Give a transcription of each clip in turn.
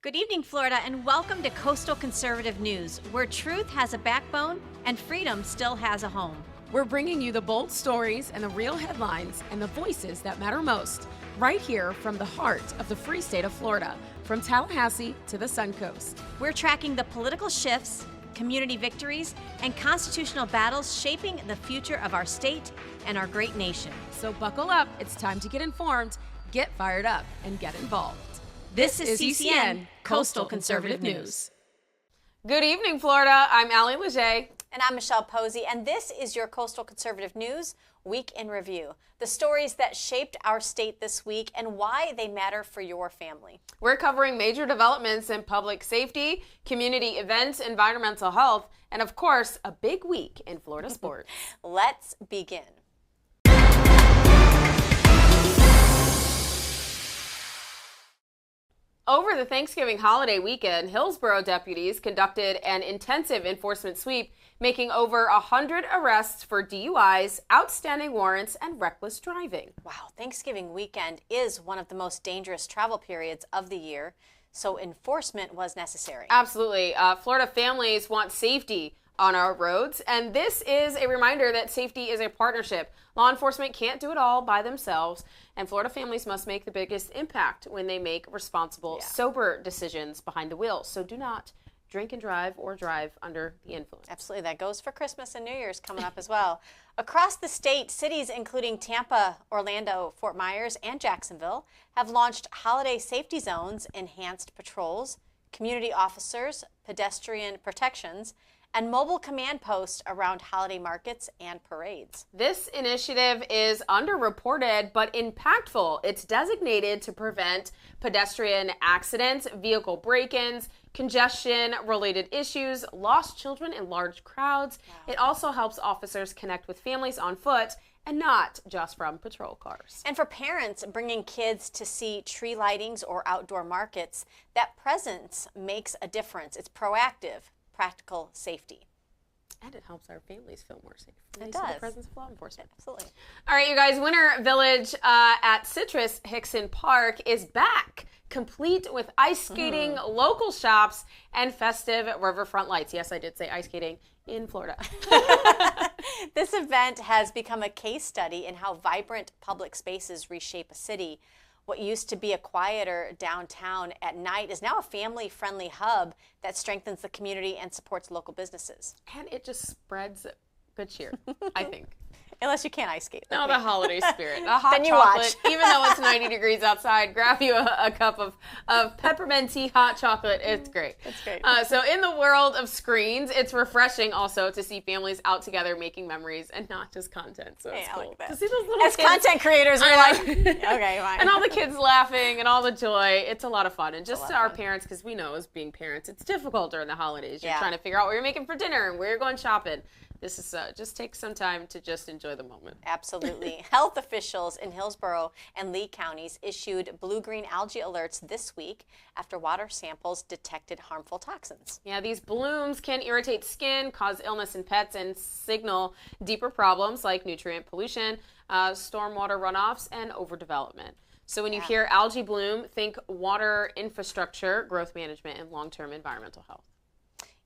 Good evening, Florida, and welcome to Coastal Conservative News, where truth has a backbone and freedom still has a home. We're bringing you the bold stories and the real headlines and the voices that matter most, right here from the heart of the free state of Florida, from Tallahassee to the Suncoast. We're tracking the political shifts, community victories, and constitutional battles shaping the future of our state and our great nation. So buckle up, it's time to get informed, get fired up, and get involved. This is CCN, Coastal Conservative News. Good evening, Florida. I'm Allie Leger. And I'm Michelle Pozzie, and this is your Coastal Conservative News Week in Review. The stories that shaped our state this week and why they matter for your family. We're covering major developments in public safety, community events, environmental health, and of course, a big week in Florida sports. Let's begin. Over the Thanksgiving holiday weekend, Hillsborough deputies conducted an intensive enforcement sweep, making over 100 arrests for DUIs, outstanding warrants, and reckless driving. Wow, Thanksgiving weekend is one of the most dangerous travel periods of the year, so enforcement was necessary. Absolutely. Florida families want safety on our roads, and this is a reminder that safety is a partnership. Law enforcement can't do it all by themselves, and Florida families must make the biggest impact when they make responsible, sober decisions behind the wheel. So do not drink and drive or drive under the influence. Absolutely. That goes for Christmas and New Year's coming up as well. Across the state, cities including Tampa, Orlando, Fort Myers, and Jacksonville have launched holiday safety zones, enhanced patrols, community officers, pedestrian protections, and mobile command posts around holiday markets and parades. This initiative is underreported but impactful. It's designated to prevent pedestrian accidents, vehicle break-ins, congestion-related issues, lost children in large crowds. Wow. It also helps officers connect with families on foot and not just from patrol cars. And for parents bringing kids to see tree lightings or outdoor markets, that presence makes a difference. It's proactive. Practical safety. And it helps our families feel more safe. It does. The presence of law enforcement. Absolutely. All right, you guys, Winter Village at Citrus Hickson Park is back, complete with ice skating, local shops, and festive riverfront lights. Yes, I did say ice skating in Florida. This event has become a case study in how vibrant public spaces reshape a city. What used to be a quieter downtown at night is now a family-friendly hub that strengthens the community and supports local businesses. And it just spreads good cheer, I think. Unless you can't ice skate. No, the holiday spirit. The hot then you chocolate, watch. Even though it's 90 degrees outside, grab you a cup of peppermint tea hot chocolate. It's great. It's great. So in the world of screens, it's refreshing also to see families out together making memories and not just content. So it's I cool like that. to see those little As kids. content creators, we're like, okay, fine. And all the kids laughing and all the joy. It's a lot of fun. And just to our fun. parents, because we know as being parents, it's difficult during the holidays. You're Yeah. trying to figure out what you're making for dinner and where you're going shopping. This is just take some time to just enjoy the moment. Absolutely. Health officials in Hillsborough and Lee counties issued blue-green algae alerts this week after water samples detected harmful toxins. Yeah, these blooms can irritate skin, cause illness in pets, and signal deeper problems like nutrient pollution, stormwater runoffs, and overdevelopment. So when you hear algae bloom, think water infrastructure, growth management, and long-term environmental health.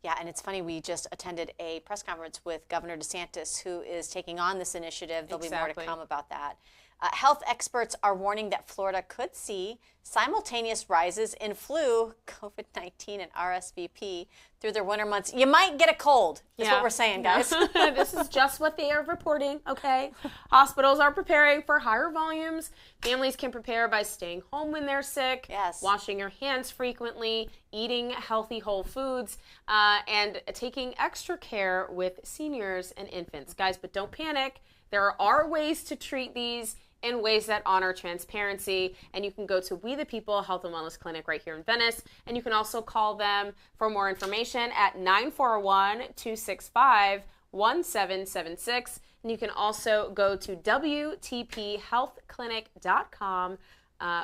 Yeah, and it's funny, we just attended a press conference with Governor DeSantis, who is taking on this initiative. There'll be more to come about that. Health experts are warning that Florida could see simultaneous rises in flu, COVID-19, and RSVP through their winter months. You might get a cold, is what we're saying, guys. This is just what they are reporting, okay? Hospitals are preparing for higher volumes. Families can prepare by staying home when they're sick, washing your hands frequently, eating healthy whole foods, and taking extra care with seniors and infants. Guys, but don't panic. There are ways to treat these in ways that honor transparency, and you can go to We the People Health and Wellness Clinic right here in Venice, and you can also call them for more information at 941-265-1776, and you can also go to WTPHealthClinic.com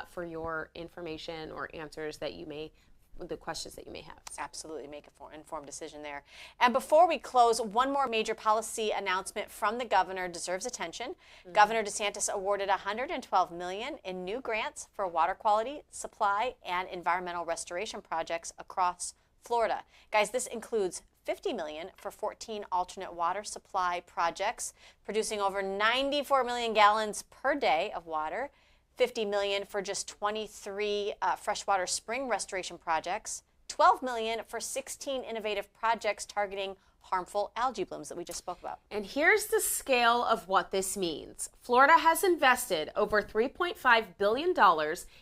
for your information or answers that you may the questions that you may have. Absolutely, make an informed decision there. And before we close, one more major policy announcement from the governor deserves attention. Governor DeSantis awarded $112 million in new grants for water quality, supply, and environmental restoration projects across Florida. Guys, this includes $50 million for 14 alternate water supply projects, producing over 94 million gallons per day of water, $50 million for just 23 freshwater spring restoration projects, $12 million for 16 innovative projects targeting harmful algae blooms that we just spoke about. And here's the scale of what this means. Florida has invested over $3.5 billion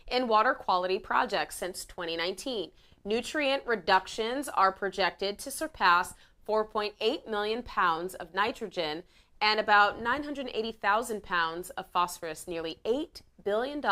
in water quality projects since 2019. Nutrient reductions are projected to surpass 4.8 million pounds of nitrogen and about 980,000 pounds of phosphorus. Nearly $8 billion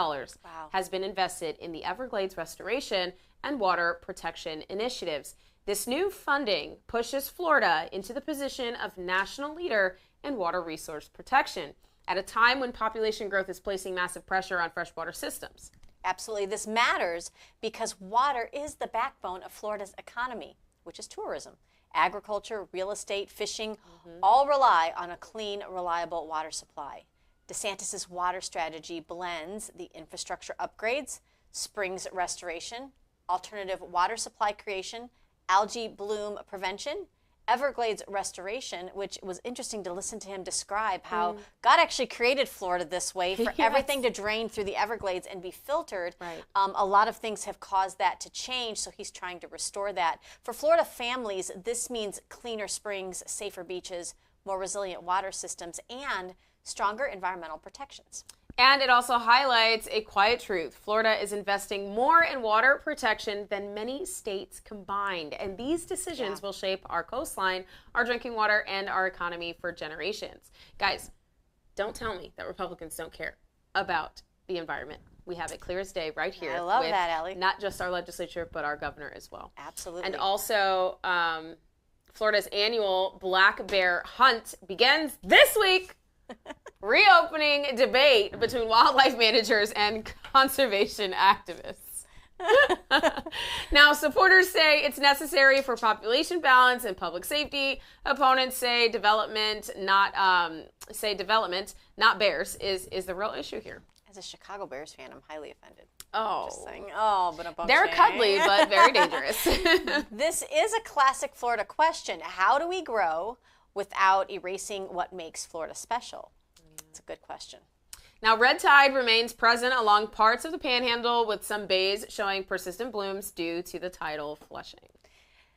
has been invested in the Everglades restoration and water protection initiatives. This new funding pushes Florida into the position of national leader in water resource protection at a time when population growth is placing massive pressure on freshwater systems. Absolutely. This matters because water is the backbone of Florida's economy, which is tourism. Agriculture, real estate, fishing, all rely on a clean, reliable water supply. DeSantis' water strategy blends the infrastructure upgrades, springs restoration, alternative water supply creation, algae bloom prevention, Everglades restoration, which was interesting to listen to him describe how God actually created Florida this way for everything to drain through the Everglades and be filtered. Right. A lot of things have caused that to change, so he's trying to restore that. For Florida families, this means cleaner springs, safer beaches, more resilient water systems, and stronger environmental protections. And it also highlights a quiet truth. Florida is investing more in water protection than many states combined. And these decisions will shape our coastline, our drinking water, and our economy for generations. Guys, don't tell me that Republicans don't care about the environment. We have it clear as day right here. I love that, Allie. Not just our legislature, but our governor as well. Absolutely. And also, Florida's annual black bear hunt begins this week. Reopening debate between wildlife managers and conservation activists. Now, supporters say it's necessary for population balance and public safety. Opponents say development, not bears, is the real issue here. As a Chicago Bears fan, I'm highly offended. Oh. Just saying. Oh, but they're cuddly, but very dangerous. This is a classic Florida question. How do we grow without erasing what makes Florida special? It's a good question. Now, red tide remains present along parts of the Panhandle, with some bays showing persistent blooms due to the tidal flushing.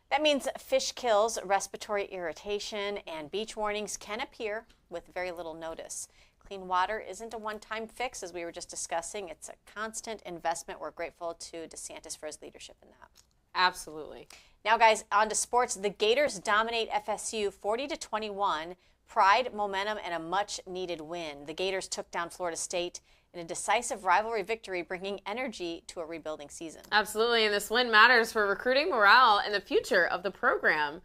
That means fish kills, respiratory irritation, and beach warnings can appear with very little notice. Clean water isn't a one-time fix, as we were just discussing. It's a constant investment. We're grateful to DeSantis for his leadership in that. Absolutely. Now, guys, on to sports. The Gators dominate FSU 40-21. Pride, momentum, and a much-needed win. The Gators took down Florida State in a decisive rivalry victory, bringing energy to a rebuilding season. Absolutely, and this win matters for recruiting morale and the future of the program.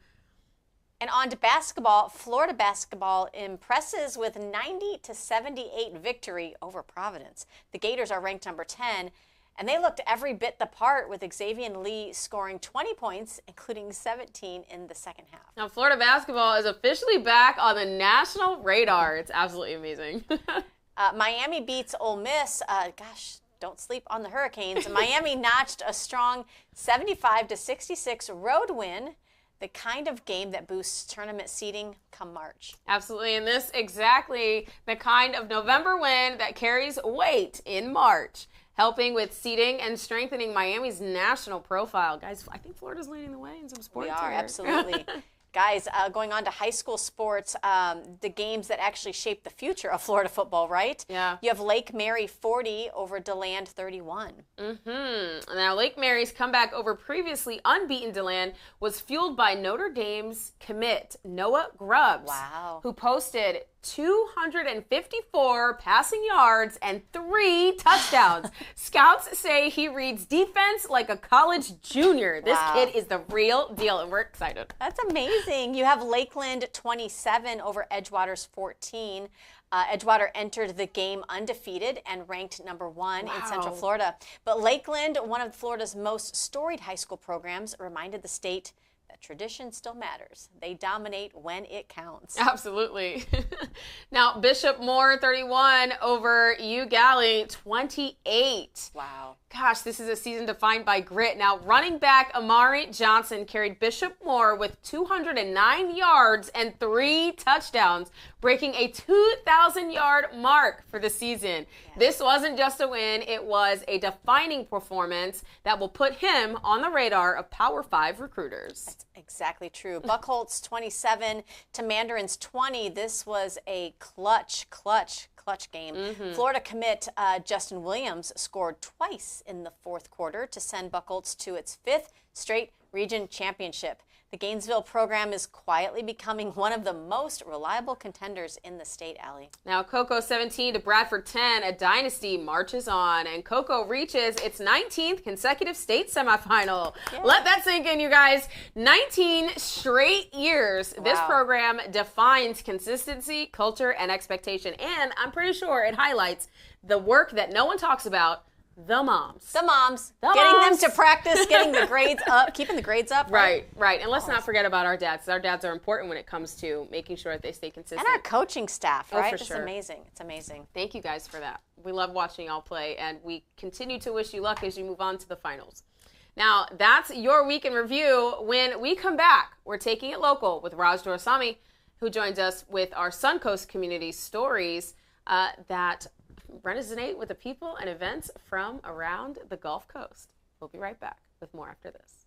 And on to basketball. Florida basketball impresses with 90-78 victory over Providence. The Gators are ranked number 10. And they looked every bit the part, with Xavier Lee scoring 20 points, including 17 in the second half. Now, Florida basketball is officially back on the national radar. It's absolutely amazing. Miami beats Ole Miss. Gosh, don't sleep on the Hurricanes. Miami notched a strong 75-66 road win, the kind of game that boosts tournament seeding come March. Absolutely, and this exactly the kind of November win that carries weight in March, helping with seeding and strengthening Miami's national profile. Guys, I think Florida's leading the way in some sports. We are, here. absolutely. Guys, going on to high school sports, the games that actually shape the future of Florida football, right? Yeah. You have Lake Mary 40 over DeLand 31. Now, Lake Mary's comeback over previously unbeaten DeLand was fueled by Notre Dame's commit, Noah Grubbs. Wow. Who posted 254 passing yards and 3 touchdowns. Scouts say he reads defense like a college junior. This kid is the real deal, and we're excited. That's amazing. You have Lakeland 27 over Edgewater's 14. Edgewater entered the game undefeated and ranked number 1 in Central Florida. But Lakeland, one of Florida's most storied high school programs, reminded the state that tradition still matters. They dominate when it counts. Absolutely. Now, Bishop Moore 31 over UGalley 28. Wow. Gosh, this is a season defined by grit. Now, running back Amari Johnson carried Bishop Moore with 209 yards and 3 touchdowns, breaking a 2,000-yard mark for the season. Yeah. This wasn't just a win. It was a defining performance that will put him on the radar of Power 5 recruiters. That's exactly true. Buckholtz 27 to Mandarins 20. This was a clutch game. Florida commit Justin Williams scored twice in the fourth quarter to send Buckholtz to its 5th straight region championship. The Gainesville program is quietly becoming one of the most reliable contenders in the state, Allie. Now, Cocoa 17 to Bradford 10, a dynasty marches on, and Cocoa reaches its 19th consecutive state semifinal. Yay. Let that sink in, you guys. 19 straight years. Wow. This program defines consistency, culture, and expectation, and I'm pretty sure it highlights the work that no one talks about. The moms. Getting them to practice, getting the grades up, keeping the grades up. Right. And let's not forget about our dads. Our dads are important when it comes to making sure that they stay consistent. And our coaching staff, right? For sure. It's amazing. Thank you guys for that. We love watching y'all play, and we continue to wish you luck as you move on to the finals. Now, that's your week in review. When we come back, we're taking it local with Raj Doraisamy, who joins us with our Suncoast community stories that resonate with the people and events from around the Gulf Coast. We'll be right back with more after this.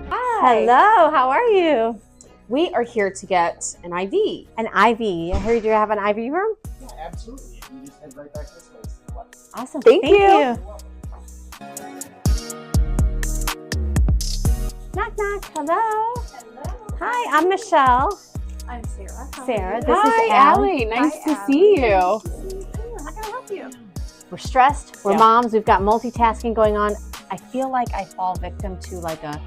Hi. Hello, how are you? We are here to get an IV. An IV. I heard you have an IV room? Yeah, absolutely. You just head right back this way. Awesome. Thank you. Knock, knock. Hello. Hi, I'm Michelle. I'm Sarah. Sarah, this Hi, is Allie. Nice to see you. How can I help you? We're stressed. We're moms. We've got multitasking going on. I feel like I fall victim to like a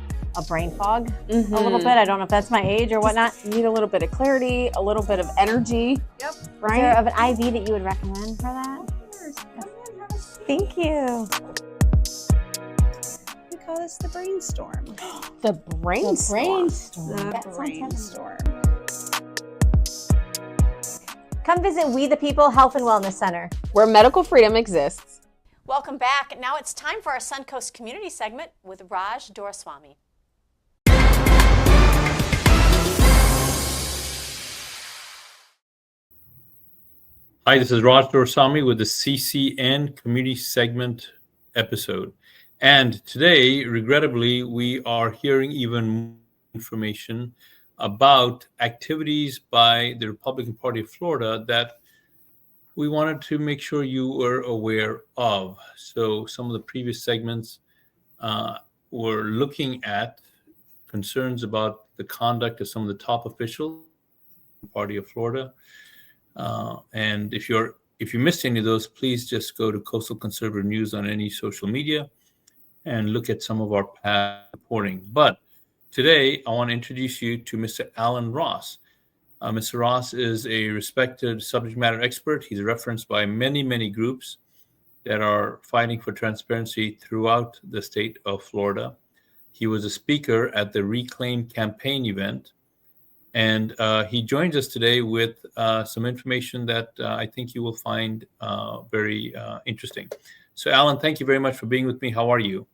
brain fog a little bit. I don't know if that's my age or whatnot. You need a little bit of clarity, a little bit of energy. Yep. Right? Is there of an IV that you would recommend for that? Of course. Come in, have a seat. Thank you. We call this the brainstorm. The brainstorm. The brainstorm. Come visit We the People Health and Wellness Center, where medical freedom exists. Welcome back. Now it's time for our Suncoast community segment with Raj Doraisamy. Hi, this is Raj Doraisamy with the CCN community segment episode. And today, regrettably, we are hearing even more information about activities by the Republican Party of Florida that we wanted to make sure you were aware of. So some of the previous segments were looking at concerns about the conduct of some of the top officials in the Party of Florida. And if you missed any of those, please just go to Coastal Conservative News on any social media and look at some of our past reporting. But today, I want to introduce you to Mr. Alan Ross. Mr. Ross is a respected subject matter expert. He's referenced by many, many groups that are fighting for transparency throughout the state of Florida. He was a speaker at the Reclaim campaign event. And he joins us today with some information that I think you will find very interesting. So, Alan, thank you very much for being with me. How are you?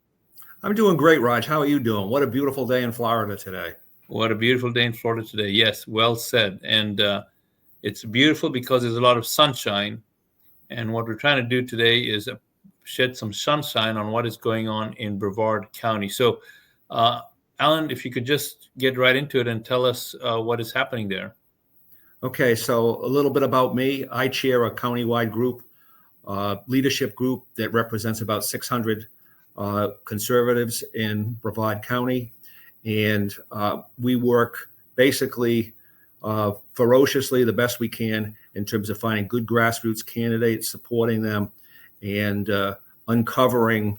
I'm doing great, Raj. How are you doing? What a beautiful day in Florida today. What a beautiful day in Florida today. Yes, well said. And it's beautiful because there's a lot of sunshine. And what we're trying to do today is shed some sunshine on what is going on in Brevard County. So, Alan, if you could just get right into it and tell us what is happening there. Okay, so a little bit about me. I chair a countywide group, leadership group that represents about 600 conservatives in Brevard County. And we work basically ferociously the best we can in terms of finding good grassroots candidates, supporting them, and uncovering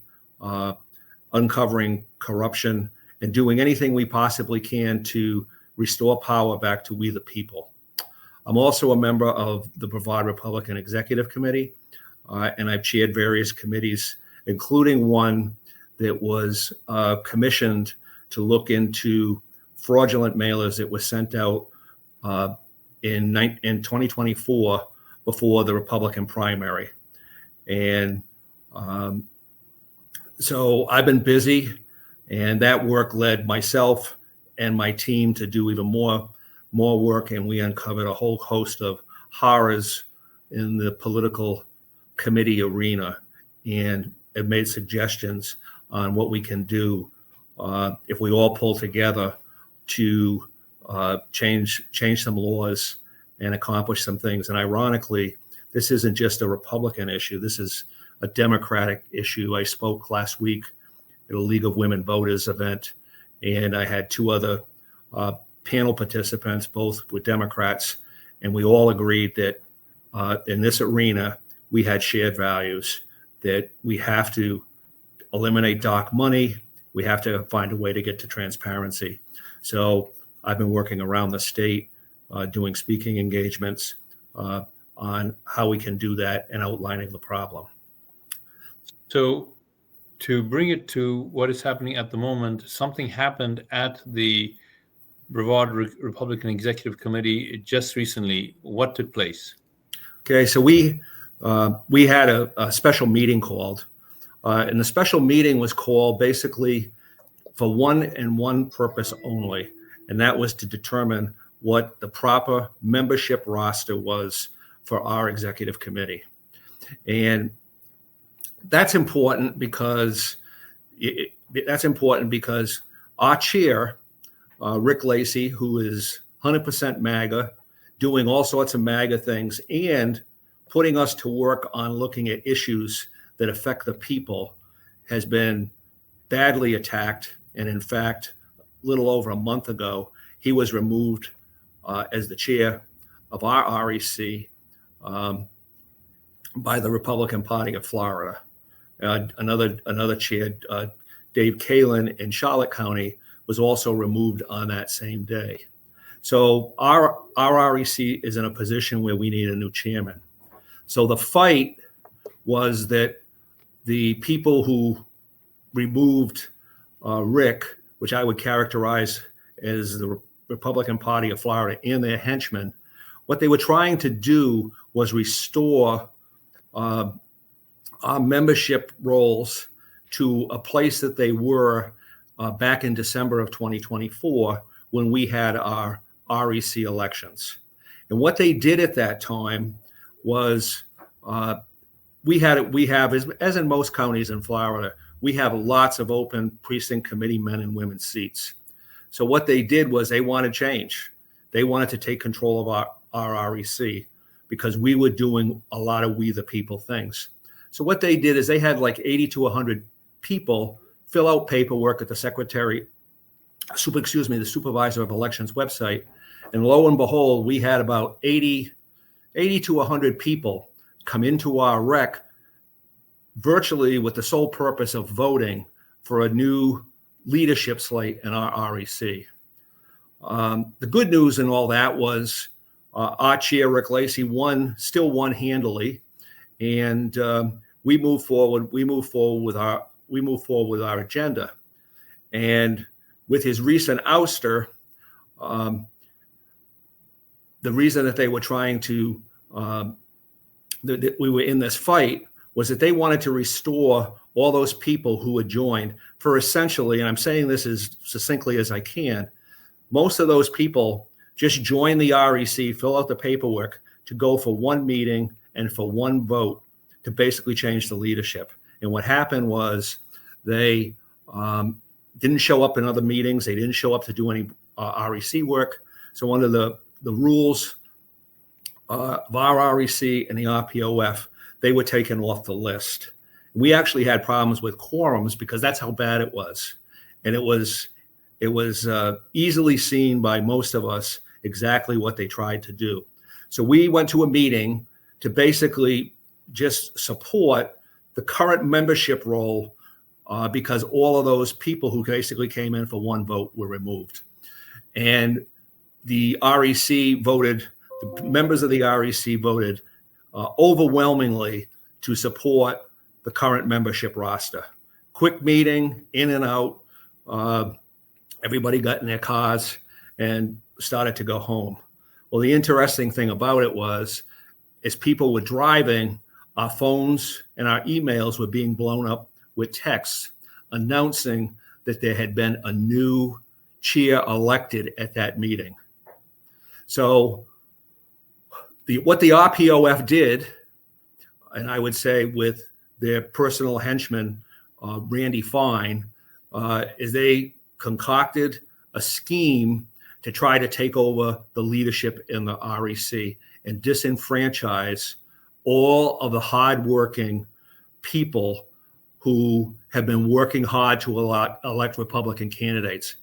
corruption and doing anything we possibly can to restore power back to we the people. I'm also a member of the Brevard Republican Executive Committee, and I've chaired various committees, including one that was commissioned to look into fraudulent mailers that were sent out in 2024 before the Republican primary. And so I've been busy, and that work led myself and my team to do even more work, and we uncovered a whole host of horrors in the political committee arena, and have made suggestions on what we can do if we all pull together to change some laws and accomplish some things. And ironically, this isn't just a Republican issue. This is a Democratic issue. I spoke last week at a League of Women Voters event, and I had two other panel participants, both were Democrats, and we all agreed that in this arena, we had shared values, that we have to eliminate dark money. We have to find a way to get to transparency. So I've been working around the state, doing speaking engagements on how we can do that and outlining the problem. So to bring it to what is happening at the moment, something happened at the Brevard Republican Executive Committee just recently. What took place? Okay, so we had a special meeting called, and the special meeting was called basically for one purpose only, and that was to determine what the proper membership roster was for our executive committee. And that's important because our chair, Rick Lacey, who is 100% MAGA, doing all sorts of MAGA things and putting us to work on looking at issues that affect the people, has been badly attacked. And in fact, a little over a month ago, he was removed as the chair of our REC by the Republican Party of Florida. Another chair, Dave Kalin in Charlotte County, was also removed on that same day. So our REC is in a position where we need a new chairman. So the fight was that the people who removed Rick, which I would characterize as the Republican Party of Florida and their henchmen, what they were trying to do was restore our membership roles to a place that they were back in December of 2024 when we had our REC elections. And what they did at that time was we have, as in most counties in Florida, we have lots of open precinct committee men and women seats. So what they did was they wanted change. They wanted to take control of our REC because we were doing a lot of we the people things. So what they did is they had like 80 to 100 people fill out paperwork at the the supervisor of elections website. And lo and behold, we had about 80 to 100 people come into our rec virtually with the sole purpose of voting for a new leadership slate in our REC. The good news in all that was our chair, Rick Lacey, still won handily, and we moved forward. We moved forward with our agenda, and with his recent ouster, the reason that they were trying to that we were in this fight was that they wanted to restore all those people who had joined for essentially, and I'm saying this as succinctly as I can, most of those people just joined the REC, fill out the paperwork to go for one meeting and for one vote to basically change the leadership. And what happened was they didn't show up in other meetings. They didn't show up to do any REC work. So under the rules of our REC and the RPOF, they were taken off the list. We actually had problems with quorums because that's how bad it was. And it was it was easily seen by most of us exactly what they tried to do. So we went to a meeting to basically just support the current membership role because all of those people who basically came in for one vote were removed. And the REC voted, the members of the REC voted overwhelmingly to support the current membership roster. Quick meeting, in and out. Everybody got in their cars and started to go home. Well, the interesting thing about it was, as people were driving, our phones and our emails were being blown up with texts announcing that there had been a new chair elected at that meeting. So what the RPOF did, and I would say with their personal henchman, Randy Fine, is they concocted a scheme to try to take over the leadership in the REC and disenfranchise all of the hardworking people who have been working hard to elect Republican candidates.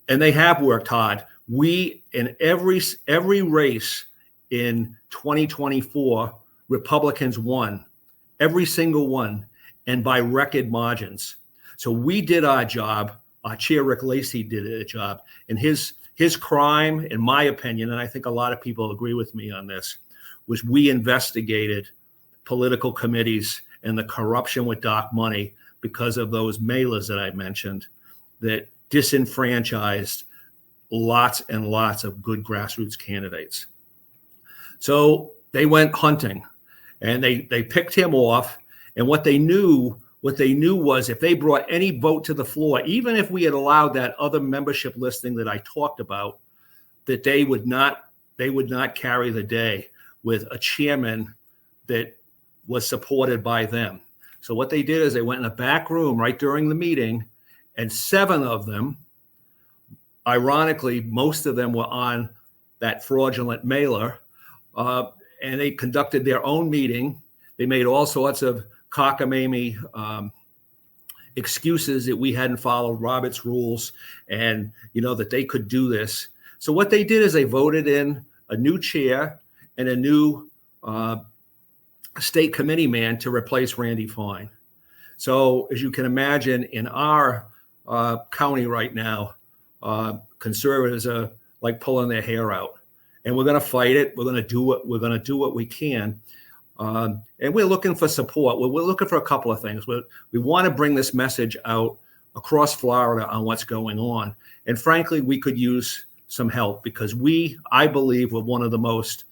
And they have worked hard. We, in every race in 2024, Republicans won, every single one, and by record margins. So we did our job. Our chair, Rick Lacey, did a job. And his crime, in my opinion, and I think a lot of people agree with me on this, was we investigated political committees and the corruption with dark money because of those mailers that I mentioned that disenfranchised lots and lots of good grassroots candidates. So they went hunting and they picked him off. And what they knew was if they brought any vote to the floor, even if we had allowed that other membership listing that I talked about, that they would not carry the day with a chairman that was supported by them. So what they did is they went in a back room right during the meeting, and 7 of them, ironically, most of them were on that fraudulent mailer, and they conducted their own meeting. They made all sorts of cockamamie excuses that we hadn't followed Robert's rules and, that they could do this. So what they did is they voted in a new chair and a new state committee man to replace Randy Fine. So as you can imagine, in our county right now, conservatives are like pulling their hair out, and we're going to fight it. We're going to do what we can. And we're looking for support. We're looking for a couple of things. We want to bring this message out across Florida on what's going on. And frankly, we could use some help because I believe, we're one of the most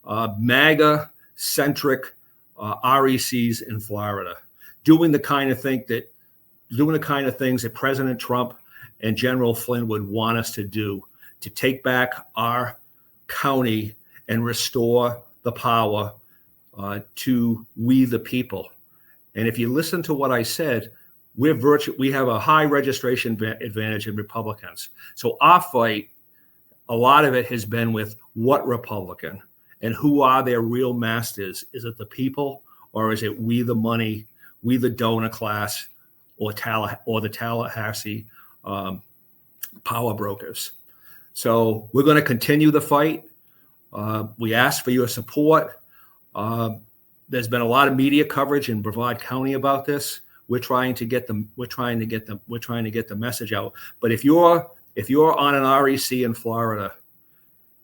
MAGA-centric RECs in Florida, doing the kind of things that President Trump and General Flynn would want us to do, to take back our county and restore the power to we the people. And if you listen to what I said, we have a high registration advantage in Republicans. So our fight, a lot of it has been with what Republican and who are their real masters. Is it the people, or is it we the money, we the donor class, or the Tallahassee power brokers? So we're going to continue the fight. We ask for your support. There's been a lot of media coverage in Brevard County about this. We're trying to get the message out. But if you're on an REC in Florida,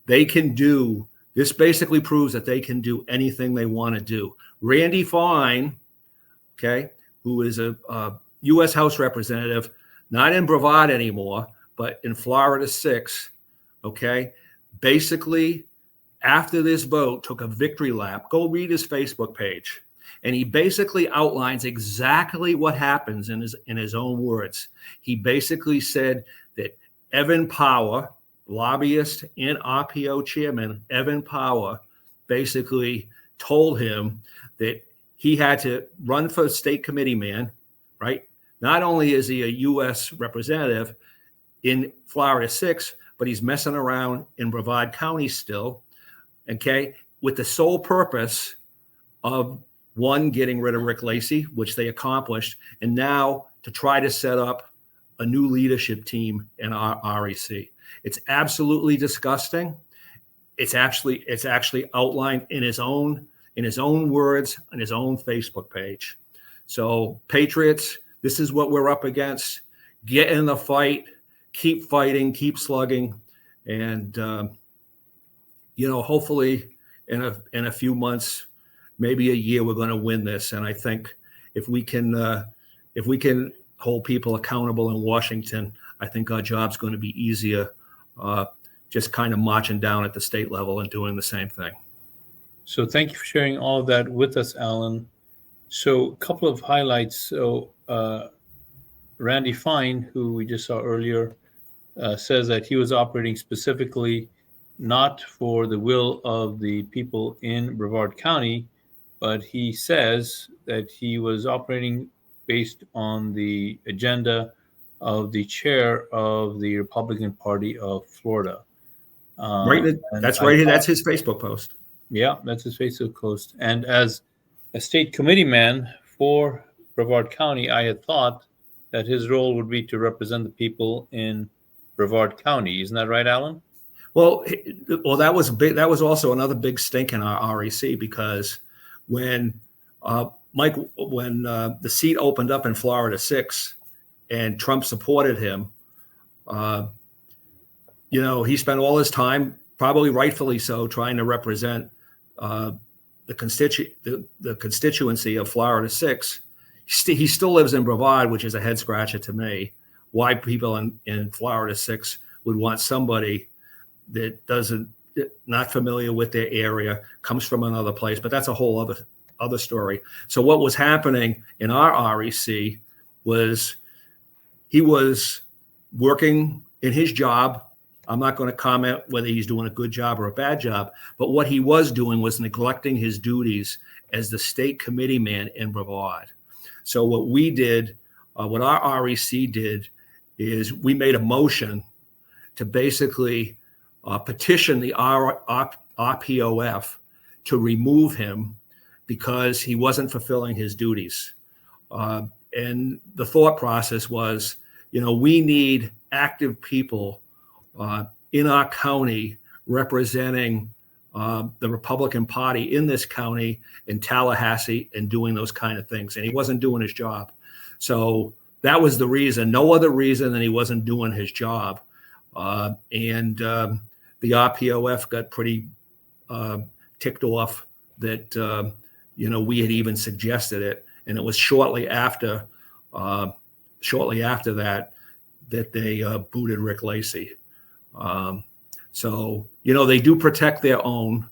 they can do this. Basically proves that they can do anything they want to do. Randy Fine, who is a U.S. House representative, not in Brevard anymore, but in Florida 6, basically after this vote took a victory lap. Go read his Facebook page. And he basically outlines exactly what happens in his own words. He basically said that Evan Power, lobbyist and RPO chairman, Evan Power, basically told him that he had to run for state committee man, right? Not only is he a U.S. representative in Florida 6, but he's messing around in Brevard County still, with the sole purpose of, one, getting rid of Rick Lacey, which they accomplished, and now to try to set up a new leadership team in our REC. It's absolutely disgusting. It's actually outlined in his own words on his own Facebook page. So Patriots, this is what we're up against. Get in the fight, keep fighting, keep slugging, and hopefully in a few months, maybe a year, we're going to win this. And I think if we can hold people accountable in Washington, I think our job's going to be easier. Just kind of marching down at the state level and doing the same thing. So thank you for sharing all of that with us, Alan. So a couple of highlights. So Randy Fine, who we just saw earlier, says that he was operating specifically not for the will of the people in Brevard County, but he says that he was operating based on the agenda of the chair of the Republican Party of Florida. That's right. That's his Facebook post. Yeah, that's his Facebook post. And as a state committee man for Brevard County, I had thought that his role would be to represent the people in Brevard County. Isn't that right, Alan? Well, that was big. That was also another big stink in our REC, because when the seat opened up in Florida 6 and Trump supported him, he spent all his time, probably rightfully so, trying to represent the constituency of Florida 6. He still lives in Brevard, which is a head scratcher to me. Why people in Florida 6 would want somebody that not familiar with their area, comes from another place, but that's a whole other story. So what was happening in our REC was he was working in his job. I'm not going to comment whether he's doing a good job or a bad job, but what he was doing was neglecting his duties as the state committee man in Brevard. So what we did, what our REC did, is we made a motion to basically petition the RPOF to remove him because he wasn't fulfilling his duties. And the thought process was, we need active people in our county representing the Republican Party in this county, in Tallahassee, and doing those kind of things. And he wasn't doing his job. So that was the reason, no other reason than he wasn't doing his job. And the RPOF got pretty ticked off that, we had even suggested it. And it was shortly after that they booted Rick Lacey. So, they do protect their own.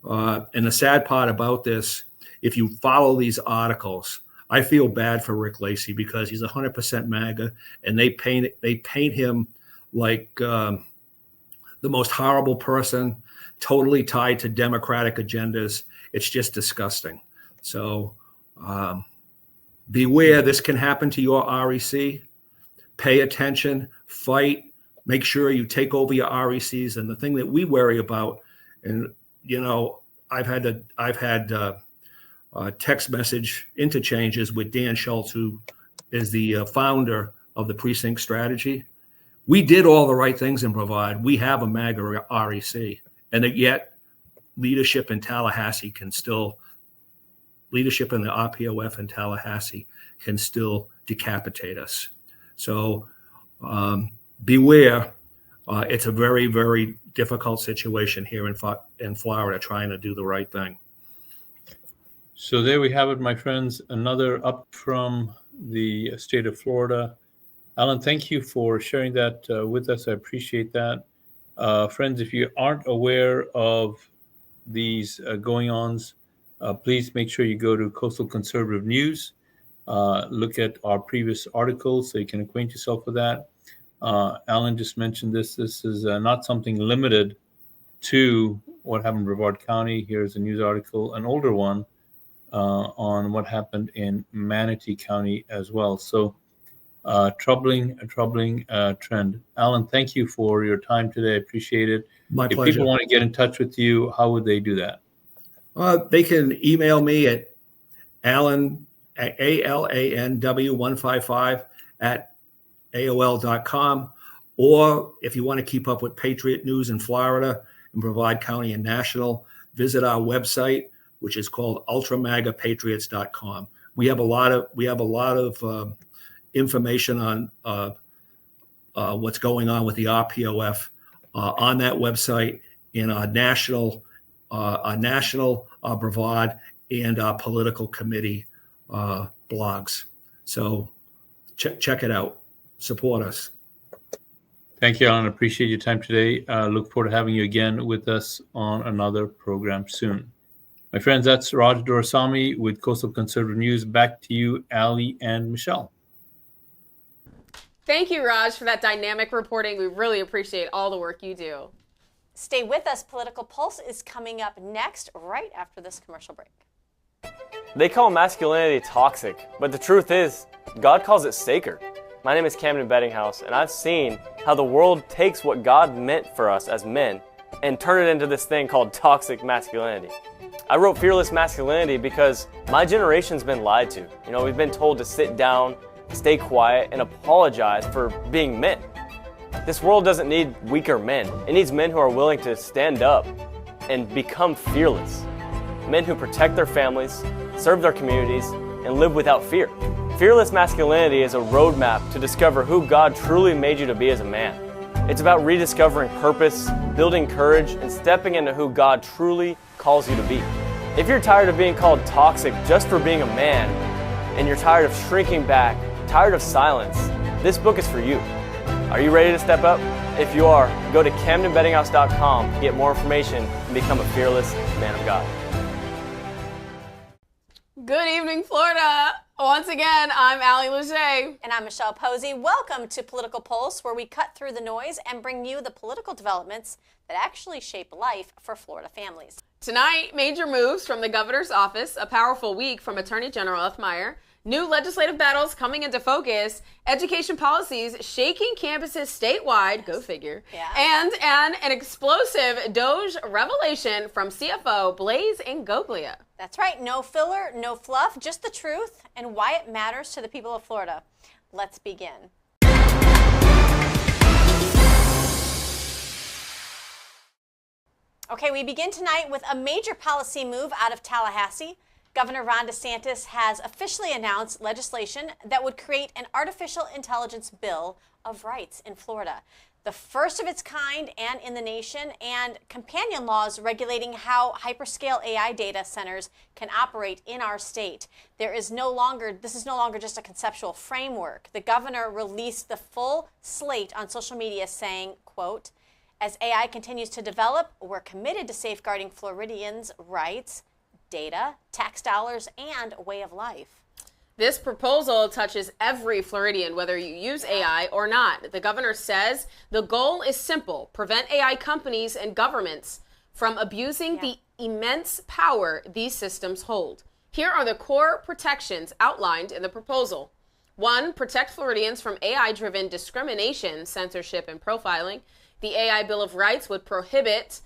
And the sad part about this, if you follow these articles, I feel bad for Rick Lacey because he's 100% MAGA, and they paint him like the most horrible person, totally tied to Democratic agendas. It's just disgusting. So beware, this can happen to your REC. Pay attention, fight. Make sure you take over your RECs. And the thing that we worry about, and I've had text message interchanges with Dan Schultz, who is the founder of the Precinct Strategy. We did all the right things in Brevard. We have a MAGA REC, and yet leadership in the RPOF in Tallahassee can still decapitate us. So beware. It's a very, very difficult situation here in Florida, trying to do the right thing. So there we have it, my friends. Another up from the state of Florida. Alan, thank you for sharing that with us. I appreciate that. Friends, if you aren't aware of these going-ons, please make sure you go to Coastal Conservative News. Look at our previous articles so you can acquaint yourself with that. Alan just mentioned this. This is not something limited to what happened in Brevard County. Here's a news article, an older one, on what happened in Manatee County as well. So troubling trend. Alan, thank you for your time today. I appreciate it. My pleasure. If people want to get in touch with you, how would they do that? They can email me at Alan, ALANW155 at AOL.com. Or if you want to keep up with Patriot news in Florida and Brevard County and national, visit our website, which is called ultramagapatriots.com. We have a lot of information on what's going on with the RPOF on that website, in our national Brevard and our political committee blogs. So check it out. Support us. Thank you, Alan. Appreciate your time today. Look forward to having you again with us on another program soon. My friends, that's Raj Doraisamy with Coastal Conservative News. Back to you, Ali and Michelle. Thank you, Raj, for that dynamic reporting. We really appreciate all the work you do. Stay with us. Political Pulse is coming up next, right after this commercial break. They call masculinity toxic, but the truth is, God calls it sacred. My name is Camden Bedinghouse, and I've seen how the world takes what God meant for us as men and turn it into this thing called toxic masculinity. I wrote Fearless Masculinity because my generation's been lied to. You know, we've been told to sit down, stay quiet, and apologize for being men. This world doesn't need weaker men. It needs men who are willing to stand up and become fearless. Men who protect their families, serve their communities, and live without fear. Fearless Masculinity is a roadmap to discover who God truly made you to be as a man. It's about rediscovering purpose, building courage, and stepping into who God truly calls you to be. If you're tired of being called toxic just for being a man, and you're tired of shrinking back, tired of silence, this book is for you. Are you ready to step up? If you are, go to CamdenBedinghouse.com to get more information and become a fearless man of God. Good evening, Florida. Once again, I'm Ali Leger. And I'm Michelle Pozzie. Welcome to Political Pulse, where we cut through the noise and bring you the political developments that actually shape life for Florida families. Tonight, major moves from the governor's office, a powerful week from Attorney General Meyer, new legislative battles coming into focus, education policies shaking campuses statewide, go figure, and an explosive DOGE revelation from CFO Blaise Ingoglia. That's right. No filler, no fluff, just the truth and why it matters to the people of Florida. Let's begin. Okay, we begin tonight with a major policy move out of Tallahassee. Governor Ron DeSantis has officially announced legislation that would create an artificial intelligence bill of rights in Florida. The first of its kind and in the nation, and companion laws regulating how hyperscale AI data centers can operate in our state. This is no longer just a conceptual framework. The governor released the full slate on social media saying, quote, "As AI continues to develop, we're committed to safeguarding Floridians' rights, data, tax dollars, and way of life." This proposal touches every Floridian, whether you use AI or not. The governor says the goal is simple: prevent AI companies and governments from abusing the immense power these systems hold. Here are the core protections outlined in the proposal. 1, protect Floridians from AI-driven discrimination, censorship, and profiling. The AI Bill of Rights would prohibit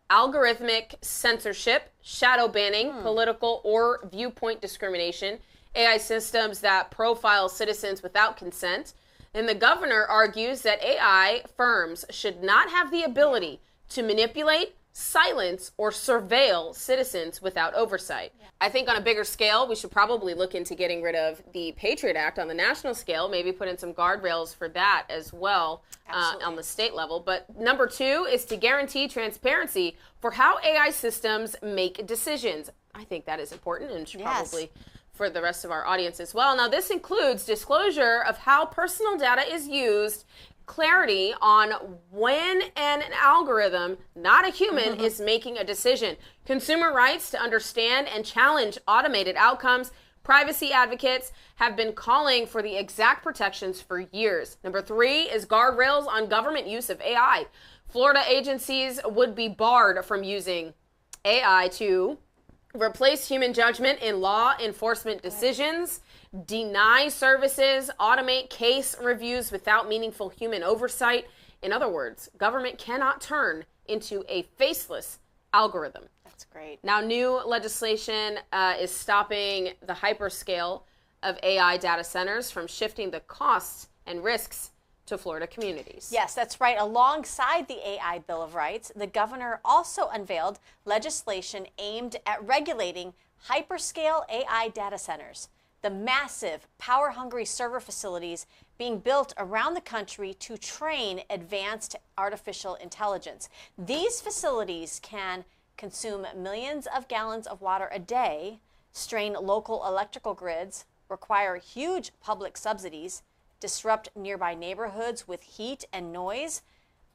algorithmic censorship, shadow banning, political or viewpoint discrimination, AI systems that profile citizens without consent. And the governor argues that AI firms should not have the ability to manipulate, silence, or surveil citizens without oversight. I think on a bigger scale, we should probably look into getting rid of the Patriot Act on the national scale, maybe put in some guardrails for that as well on the state level. But number 2 is to guarantee transparency for how AI systems make decisions. I think that is important and should probably for the rest of our audience as well. Now, this includes disclosure of how personal data is used, clarity on when an algorithm, not a human, is making a decision, consumer rights to understand and challenge automated outcomes. Privacy advocates have been calling for the exact protections for years. Number 3 is guardrails on government use of AI. Florida agencies would be barred from using AI to replace human judgment in law enforcement decisions, deny services, automate case reviews without meaningful human oversight. In other words, government cannot turn into a faceless algorithm. That's great. Now, new legislation is stopping the hyperscale of AI data centers from shifting the costs and risks to Florida communities. Yes, that's right. Alongside the AI Bill of Rights, the governor also unveiled legislation aimed at regulating hyperscale AI data centers, the massive, power-hungry server facilities being built around the country to train advanced artificial intelligence. These facilities can consume millions of gallons of water a day, strain local electrical grids, require huge public subsidies, disrupt nearby neighborhoods with heat and noise.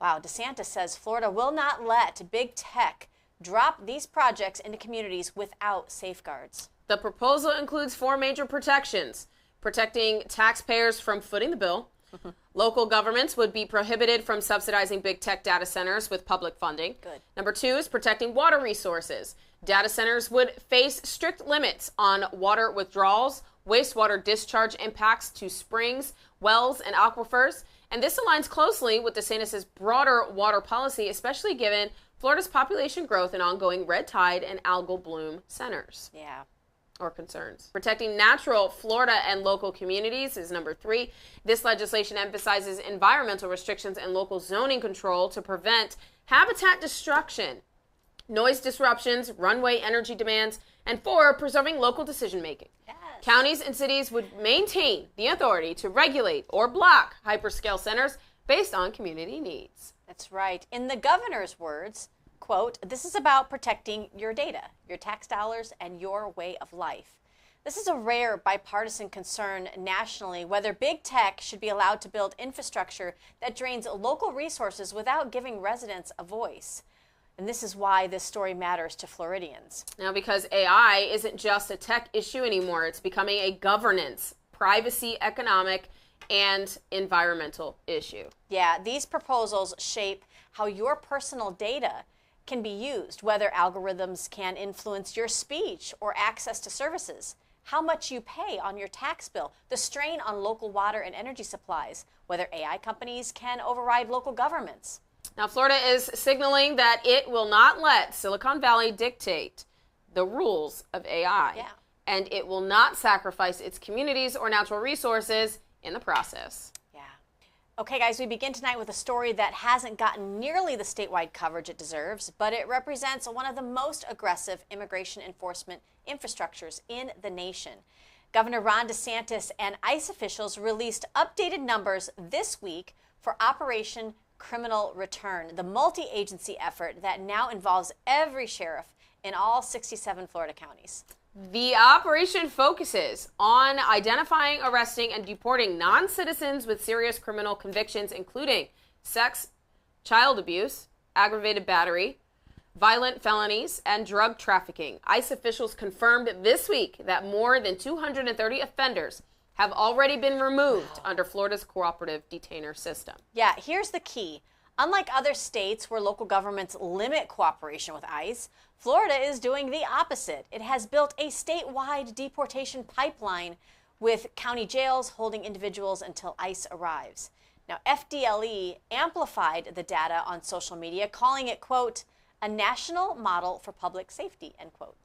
Wow, DeSantis says Florida will not let big tech drop these projects into communities without safeguards. The proposal includes 4 major protections: protecting taxpayers from footing the bill. Local governments would be prohibited from subsidizing big tech data centers with public funding. Good. Number 2 is protecting water resources. Data centers would face strict limits on water withdrawals, wastewater discharge impacts to springs, wells, and aquifers. And this aligns closely with DeSantis' broader water policy, especially given Florida's population growth and ongoing red tide and algal bloom centers. Yeah. Or concerns. Protecting natural Florida and local communities is number 3. This legislation emphasizes environmental restrictions and local zoning control to prevent habitat destruction, noise disruptions, runway energy demands, and 4, preserving local decision-making. Yes. Counties and cities would maintain the authority to regulate or block hyperscale centers based on community needs. That's right. In the governor's words, quote, "This is about protecting your data, your tax dollars, and your way of life." This is a rare bipartisan concern nationally, whether big tech should be allowed to build infrastructure that drains local resources without giving residents a voice. And this is why this story matters to Floridians. Now, because AI isn't just a tech issue anymore, it's becoming a governance, privacy, economic, and environmental issue. Yeah, these proposals shape how your personal data can be used, whether algorithms can influence your speech or access to services, how much you pay on your tax bill, the strain on local water and energy supplies, whether AI companies can override local governments. Now, Florida is signaling that it will not let Silicon Valley dictate the rules of AI. Yeah. And it will not sacrifice its communities or natural resources in the process. Yeah. Okay, guys, we begin tonight with a story that hasn't gotten nearly the statewide coverage it deserves, but it represents one of the most aggressive immigration enforcement infrastructures in the nation. Governor Ron DeSantis and ICE officials released updated numbers this week for Operation Criminal Return, the multi-agency effort that now involves every sheriff in all 67 Florida counties. The operation focuses on identifying, arresting, and deporting non-citizens with serious criminal convictions, including sex, child abuse, aggravated battery, violent felonies, and drug trafficking. ICE officials confirmed this week that more than 230 offenders have already been removed under Florida's cooperative detainer system. Yeah, here's the key. Unlike other states where local governments limit cooperation with ICE, Florida is doing the opposite. It has built a statewide deportation pipeline with county jails holding individuals until ICE arrives. Now, FDLE amplified the data on social media, calling it, quote, "a national model for public safety," end quote.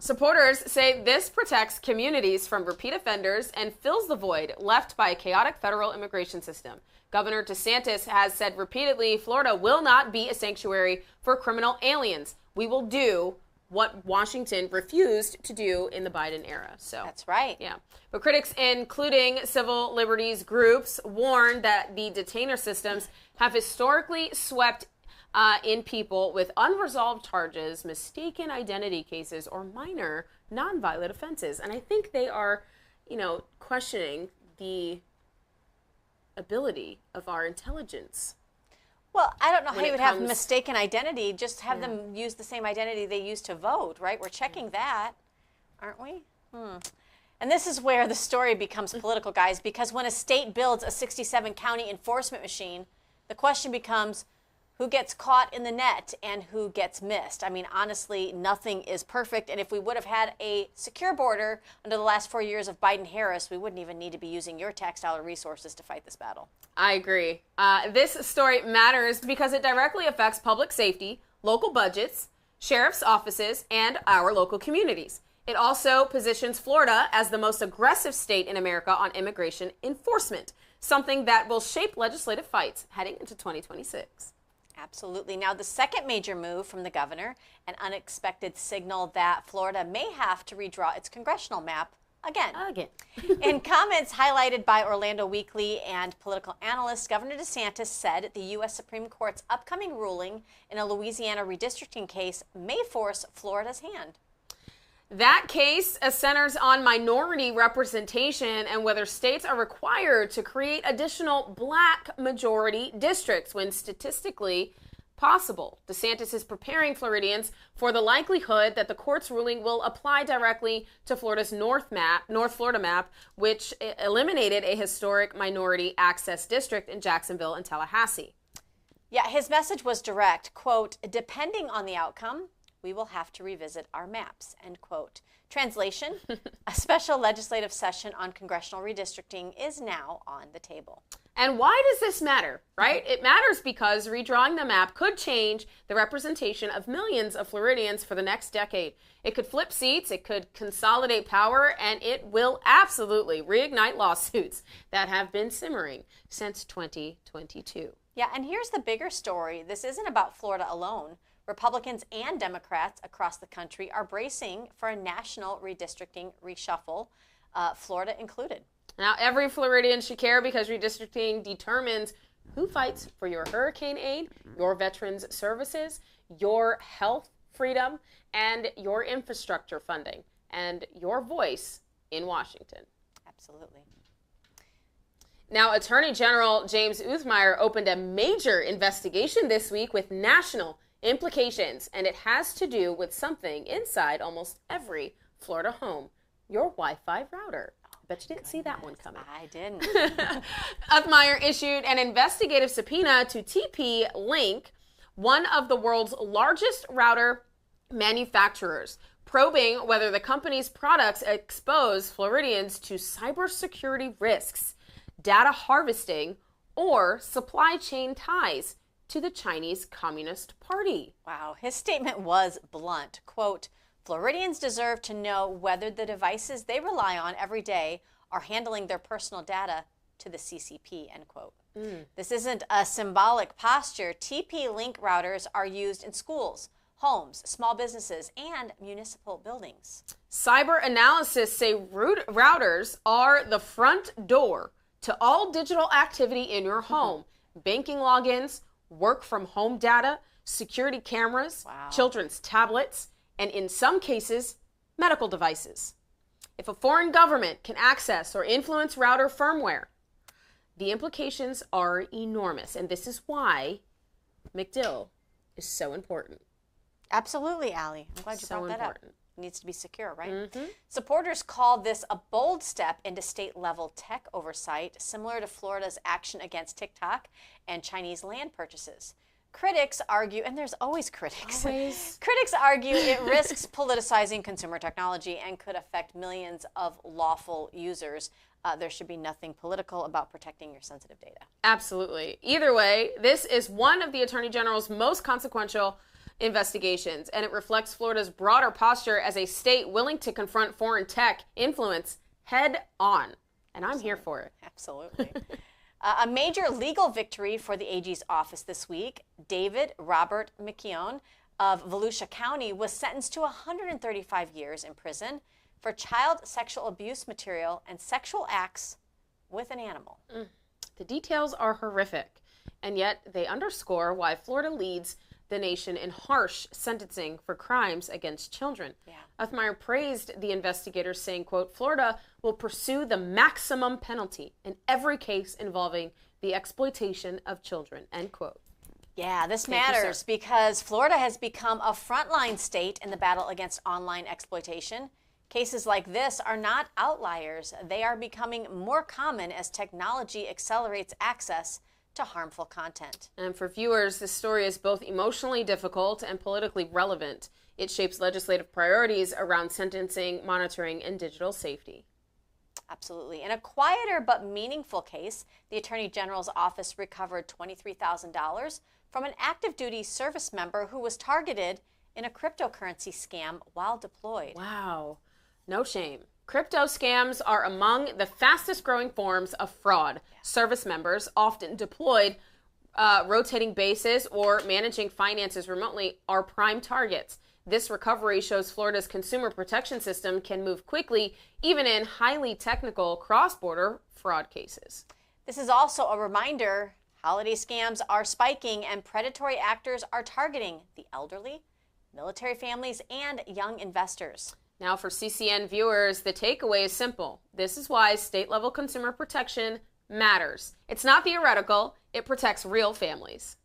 Supporters say this protects communities from repeat offenders and fills the void left by a chaotic federal immigration system. Governor DeSantis has said repeatedly, Florida will not be a sanctuary for criminal aliens. We will do what Washington refused to do in the Biden era. So that's right. Yeah. But critics, including civil liberties groups, warn that the detainer systems have historically swept in people with unresolved charges, mistaken identity cases, or minor nonviolent offenses. And I think they are, questioning the ability of our intelligence. Well, I don't know how you would have mistaken identity. Just have them use the same identity they used to vote, right? We're checking that, aren't we? And this is where the story becomes political, guys, because when a state builds a 67-county enforcement machine, the question becomes, who gets caught in the net and who gets missed? I mean, honestly, nothing is perfect. And if we would have had a secure border under the last 4 years of Biden-Harris, we wouldn't even need to be using your tax dollar resources to fight this battle. I agree. This story matters because it directly affects public safety, local budgets, sheriff's offices, and our local communities. It also positions Florida as the most aggressive state in America on immigration enforcement. something that will shape legislative fights heading into 2026. Absolutely. Now, the second major move from the governor, an unexpected signal that Florida may have to redraw its congressional map again. In comments highlighted by Orlando Weekly and political analysts, Governor DeSantis said the U.S. Supreme Court's upcoming ruling in a Louisiana redistricting case may force Florida's hand. That case centers on minority representation and whether states are required to create additional black majority districts when statistically possible. DeSantis is preparing Floridians for the likelihood that the court's ruling will apply directly to Florida's North Florida map, which eliminated a historic minority access district in Jacksonville and Tallahassee. Yeah, his message was direct, quote, depending on the outcome, we will have to revisit our maps, end quote. Translation, a special legislative session on congressional redistricting is now on the table. And why does this matter, right? It matters because redrawing the map could change the representation of millions of Floridians for the next decade. It could flip seats, it could consolidate power, and it will absolutely reignite lawsuits that have been simmering since 2022. Yeah, and here's the bigger story. This isn't about Florida alone. Republicans and Democrats across the country are bracing for a national redistricting reshuffle, Florida included. Now, every Floridian should care because redistricting determines who fights for your hurricane aid, your veterans services, your health freedom, and your infrastructure funding, and your voice in Washington. Absolutely. Now, Attorney General James Uthmeier opened a major investigation this week with national implications, and it has to do with something inside almost every Florida home, your Wi-Fi router. I bet you didn't see that one coming. I didn't. Uthmeier issued an investigative subpoena to TP-Link, one of the world's largest router manufacturers, probing whether the company's products expose Floridians to cybersecurity risks, data harvesting, or supply chain ties to the Chinese Communist Party. Wow, his statement was blunt. Quote, Floridians deserve to know whether the devices they rely on every day are handling their personal data to the CCP, end quote. This isn't a symbolic posture. TP-Link routers are used in schools, homes, small businesses, and municipal buildings. Cyber analysts say routers are the front door to all digital activity in your home. Banking logins, work from home data, security cameras, children's tablets, and in some cases, medical devices. If a foreign government can access or influence router firmware, the implications are enormous. And this is why McDill is so important. Absolutely, Allie. I'm glad you brought that up. It needs to be secure, right? Supporters call this a bold step into state-level tech oversight, similar to Florida's action against TikTok and Chinese land purchases. Critics argue, and there's always critics. Critics argue it risks politicizing consumer technology and could affect millions of lawful users. There should be nothing political about protecting your sensitive data. Absolutely. Either way, this is one of the Attorney General's most consequential investigations, and it reflects Florida's broader posture as a state willing to confront foreign tech influence head on. And I'm here for it. Absolutely. A major legal victory for the AG's office this week. David Robert McKeown of Volusia County was sentenced to 135 years in prison for child sexual abuse material and sexual acts with an animal. The details are horrific, and yet they underscore why Florida leads the nation in harsh sentencing for crimes against children. Uthmeier praised the investigators, saying, quote, Florida will pursue the maximum penalty in every case involving the exploitation of children, end quote. Yeah, this matters because Florida has become a frontline state in the battle against online exploitation. Cases like this are not outliers. They are becoming more common as technology accelerates access to harmful content. And for viewers, this story is both emotionally difficult and politically relevant. It shapes legislative priorities around sentencing, monitoring, and digital safety. Absolutely. In a quieter but meaningful case, the Attorney General's office recovered $23,000 from an active duty service member who was targeted in a cryptocurrency scam while deployed. Wow. No shame. Crypto scams are among the fastest growing forms of fraud. Service members, often deployed rotating bases or managing finances remotely, are prime targets. This recovery shows Florida's consumer protection system can move quickly, even in highly technical cross-border fraud cases. This is also a reminder, holiday scams are spiking and predatory actors are targeting the elderly, military families, and young investors. Now for CCN viewers, the takeaway is simple. This is why state-level consumer protection matters. It's not theoretical. It protects real families.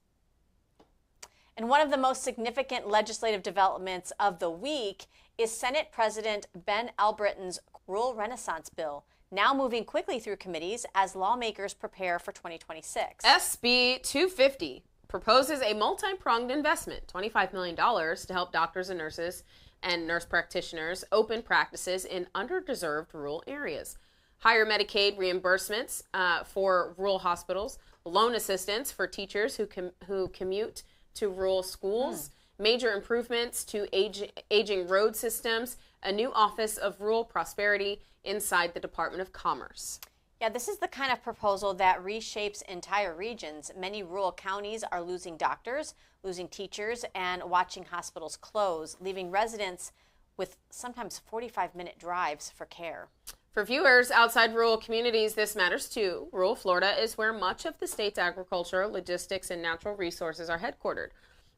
And one of the most significant legislative developments of the week is Senate President Ben Albritton's Rural Renaissance Bill, now moving quickly through committees as lawmakers prepare for 2026. SB 250 proposes a multi-pronged investment, $25 million, to help doctors and nurses and nurse practitioners open practices in underdeserved rural areas. Higher Medicaid reimbursements for rural hospitals, loan assistance for teachers who commute to rural schools, major improvements to aging road systems, a new Office of Rural Prosperity inside the Department of Commerce. Yeah, this is the kind of proposal that reshapes entire regions. Many rural counties are losing doctors, losing teachers, and watching hospitals close, leaving residents with sometimes 45-minute drives for care. For viewers outside rural communities, this matters too. Rural Florida is where much of the state's agriculture, logistics, and natural resources are headquartered.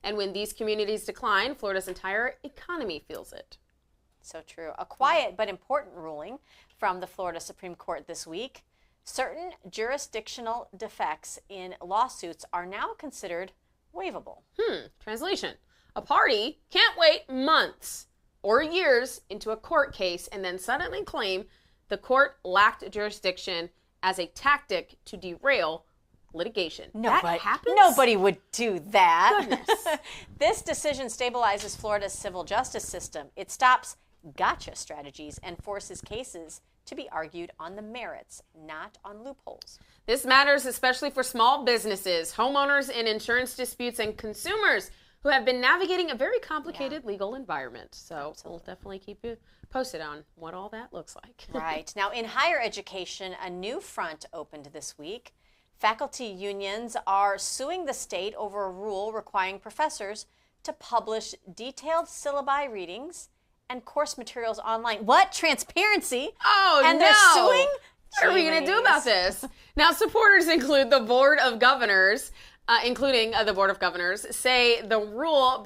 And when these communities decline, Florida's entire economy feels it. So true. A quiet but important ruling from the Florida Supreme Court this week. Certain jurisdictional defects in lawsuits are now considered waivable. Translation. A party can't wait months or years into a court case and then suddenly claim the court lacked jurisdiction as a tactic to derail litigation. That happens? Nobody would do that. Goodness. This decision stabilizes Florida's civil justice system. It stops gotcha strategies and forces cases to be argued on the merits, not on loopholes. This matters especially for small businesses, homeowners in insurance disputes, and consumers who have been navigating a very complicated legal environment. So we'll definitely keep you posted on what all that looks like. Right. Now, in higher education, a new front opened this week. Faculty unions are suing the state over a rule requiring professors to publish detailed syllabi readings and course materials online. What? Transparency? Oh, and they're suing? What are we going to do about this? Now, supporters include the Board of Governors, including the Board of Governors, say the rule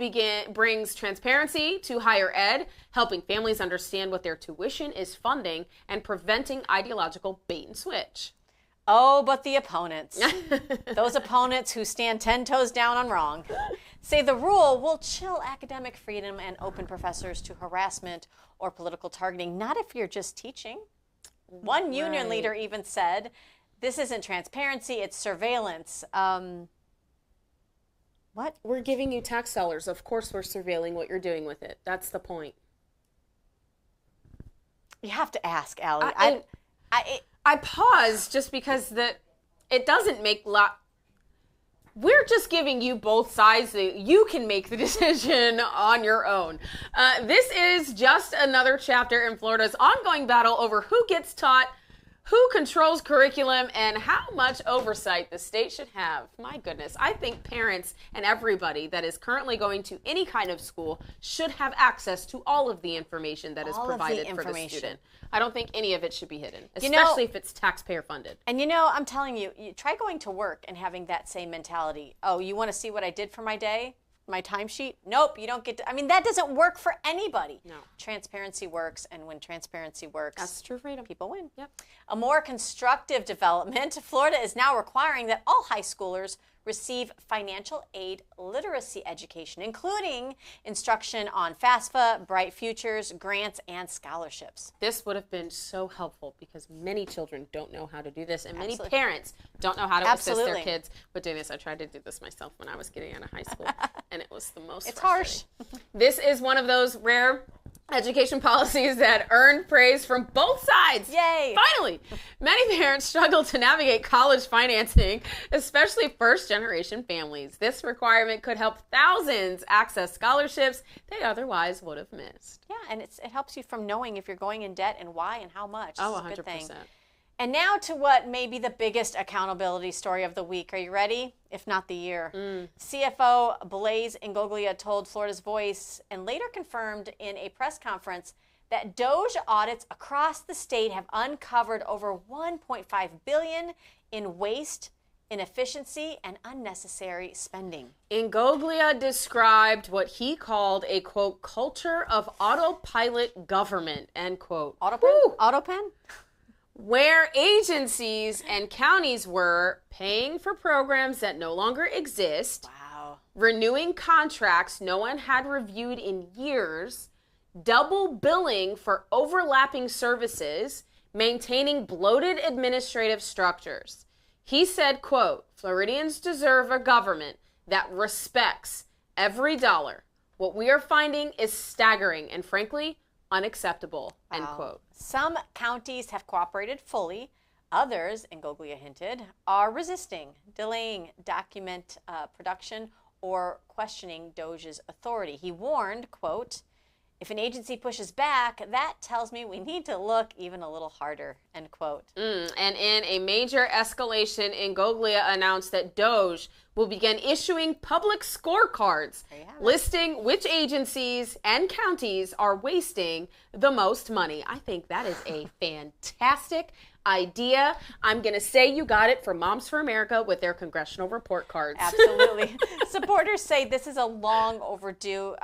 brings transparency to higher ed, helping families understand what their tuition is funding and preventing ideological bait and switch. Oh, but the opponents, those opponents who stand 10 toes down on wrong, say the rule will chill academic freedom and open professors to harassment or political targeting, not if you're just teaching. One union leader even said, this isn't transparency, it's surveillance. What? We're giving you tax dollars. Of course we're surveilling what you're doing with it. That's the point. You have to ask, Allie. I pause just because it doesn't make we're just giving you both sides so you can make the decision on your own. This is just another chapter in Florida's ongoing battle over who gets taught, who controls curriculum, and how much oversight the state should have. My goodness, I think parents and everybody that is currently going to any kind of school should have access to all of the information that is provided for the student. I don't think any of it should be hidden, especially if it's taxpayer funded. And I'm telling you, try going to work and having that same mentality. Oh, you want to see what I did for my day? My timesheet? Nope, you don't get to. I mean, that doesn't work for anybody. No. Transparency works, and when transparency works, that's true freedom. People win. Yep. A more constructive development, Florida is now requiring that all high schoolers receive financial aid literacy education, including instruction on FAFSA, Bright Futures, grants, and scholarships. This would have been so helpful because many children don't know how to do this, and many parents don't know how to assist their kids with doing this. I tried to do this myself when I was getting out of high school, and it was the most frustrating. Harsh. This is one of those rare Education policies that earned praise from both sides. Yay! Finally! Many parents struggle to navigate college financing, especially first-generation families. This requirement could help thousands access scholarships they otherwise would have missed. Yeah, and it helps you from knowing if you're going in debt and why and how much. Oh, It's a good 100%. thing. And now to what may be the biggest accountability story of the week. Are you ready? If not the year. CFO Blaise Ingoglia told Florida's Voice and later confirmed in a press conference that DOGE audits across the state have uncovered over $1.5 billion in waste, inefficiency, and unnecessary spending. Ingoglia described what he called a, quote, culture of autopilot government, end quote. Autopen? Autopen? Where agencies and counties were paying for programs that no longer exist, Wow. renewing contracts no one had reviewed in years, double billing for overlapping services, maintaining bloated administrative structures. He said, quote, Floridians deserve a government that respects every dollar. What we are finding is staggering and frankly, unacceptable, end quote. Some counties have cooperated fully. Others, Ingoglia hinted, are resisting, delaying document production, or questioning DOGE's authority. He warned, quote, if an agency pushes back, that tells me we need to look even a little harder, end quote. And in a major escalation, Ingoglia announced that DOGE will begin issuing public scorecards listing which agencies and counties are wasting the most money. I think that is a fantastic idea. I'm going to say you got it from Moms for America with their congressional report cards. Absolutely. Supporters say this is a long overdue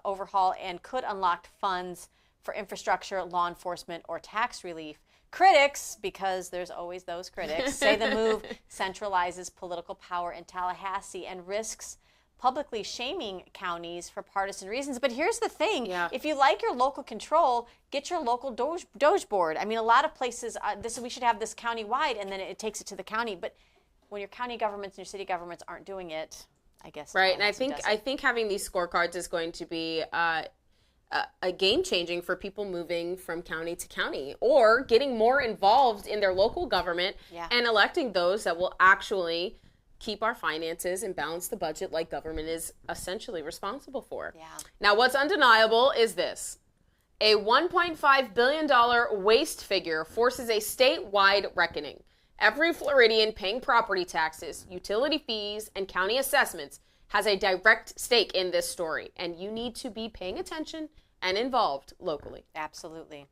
overhaul and could unlock funds for infrastructure, law enforcement, or tax relief. Critics, because there's always those critics, say the move centralizes political power in Tallahassee and risks publicly shaming counties for partisan reasons. But here's the thing. If you like your local control, get your local DOGE board. I mean, a lot of places, we should have this county-wide, and then it takes it to the county. But when your county governments and your city governments aren't doing it, I guess. Right, and I think having these scorecards is going to be a game-changing for people moving from county to county or getting more involved in their local government and electing those that will actually keep our finances and balance the budget like government is essentially responsible for. Now, what's undeniable is this. A $1.5 billion waste figure forces a statewide reckoning. Every Floridian paying property taxes, utility fees, and county assessments has a direct stake in this story, and you need to be paying attention and involved locally. Absolutely.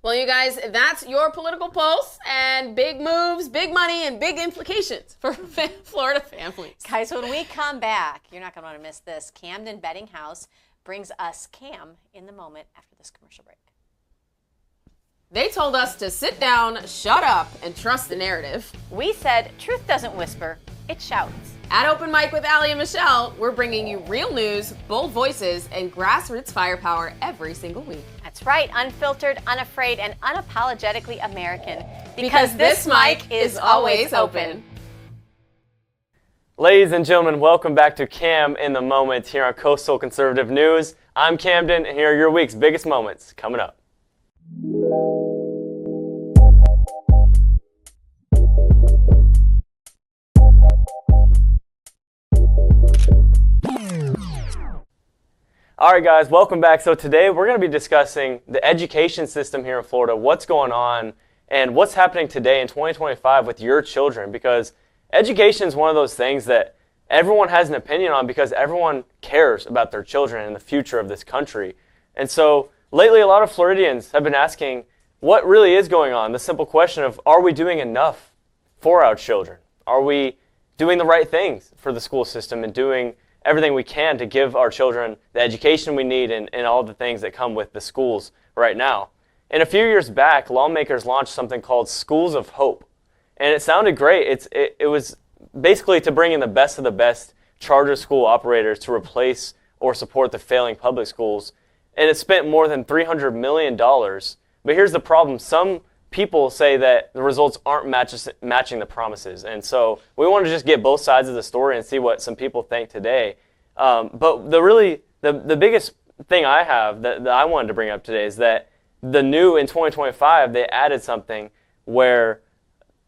Well, you guys, that's your political pulse and big moves, big money, and big implications for Florida families. Guys, when we come back, you're not going to want to miss this. Camden Bedinghouse brings us Cam in the moment after this commercial break. They told us to sit down, shut up, and trust the narrative. We said truth doesn't whisper, it shouts. At Open Mic with Allie and Michelle, we're bringing you real news, bold voices, and grassroots firepower every single week. That's right, unfiltered, unafraid, and unapologetically American. Because this mic is always open. Ladies and gentlemen, welcome back to Cam in the Moment here on Coastal Conservative News. I'm Camden, and here are your week's biggest moments coming up. All right, guys, welcome back. So today we're going to be discussing the education system here in Florida, what's going on, and what's happening today in 2025 with your children, because education is one of those things that everyone has an opinion on because everyone cares about their children and the future of this country. And so lately, a lot of Floridians have been asking what really is going on, the simple question of, are we doing enough for our children? Are we doing the right things for the school system and doing everything we can to give our children the education we need and all the things that come with the schools right now? And a few years back, lawmakers launched something called Schools of Hope. And it sounded great. It was basically to bring in the best of the best charter school operators to replace or support the failing public schools. And it spent more than $300 million. But here's the problem. Some people say that the results aren't matching the promises. And so we want to just get both sides of the story and see what some people think today. But the biggest thing I have that I wanted to bring up today is that in 2025, they added something where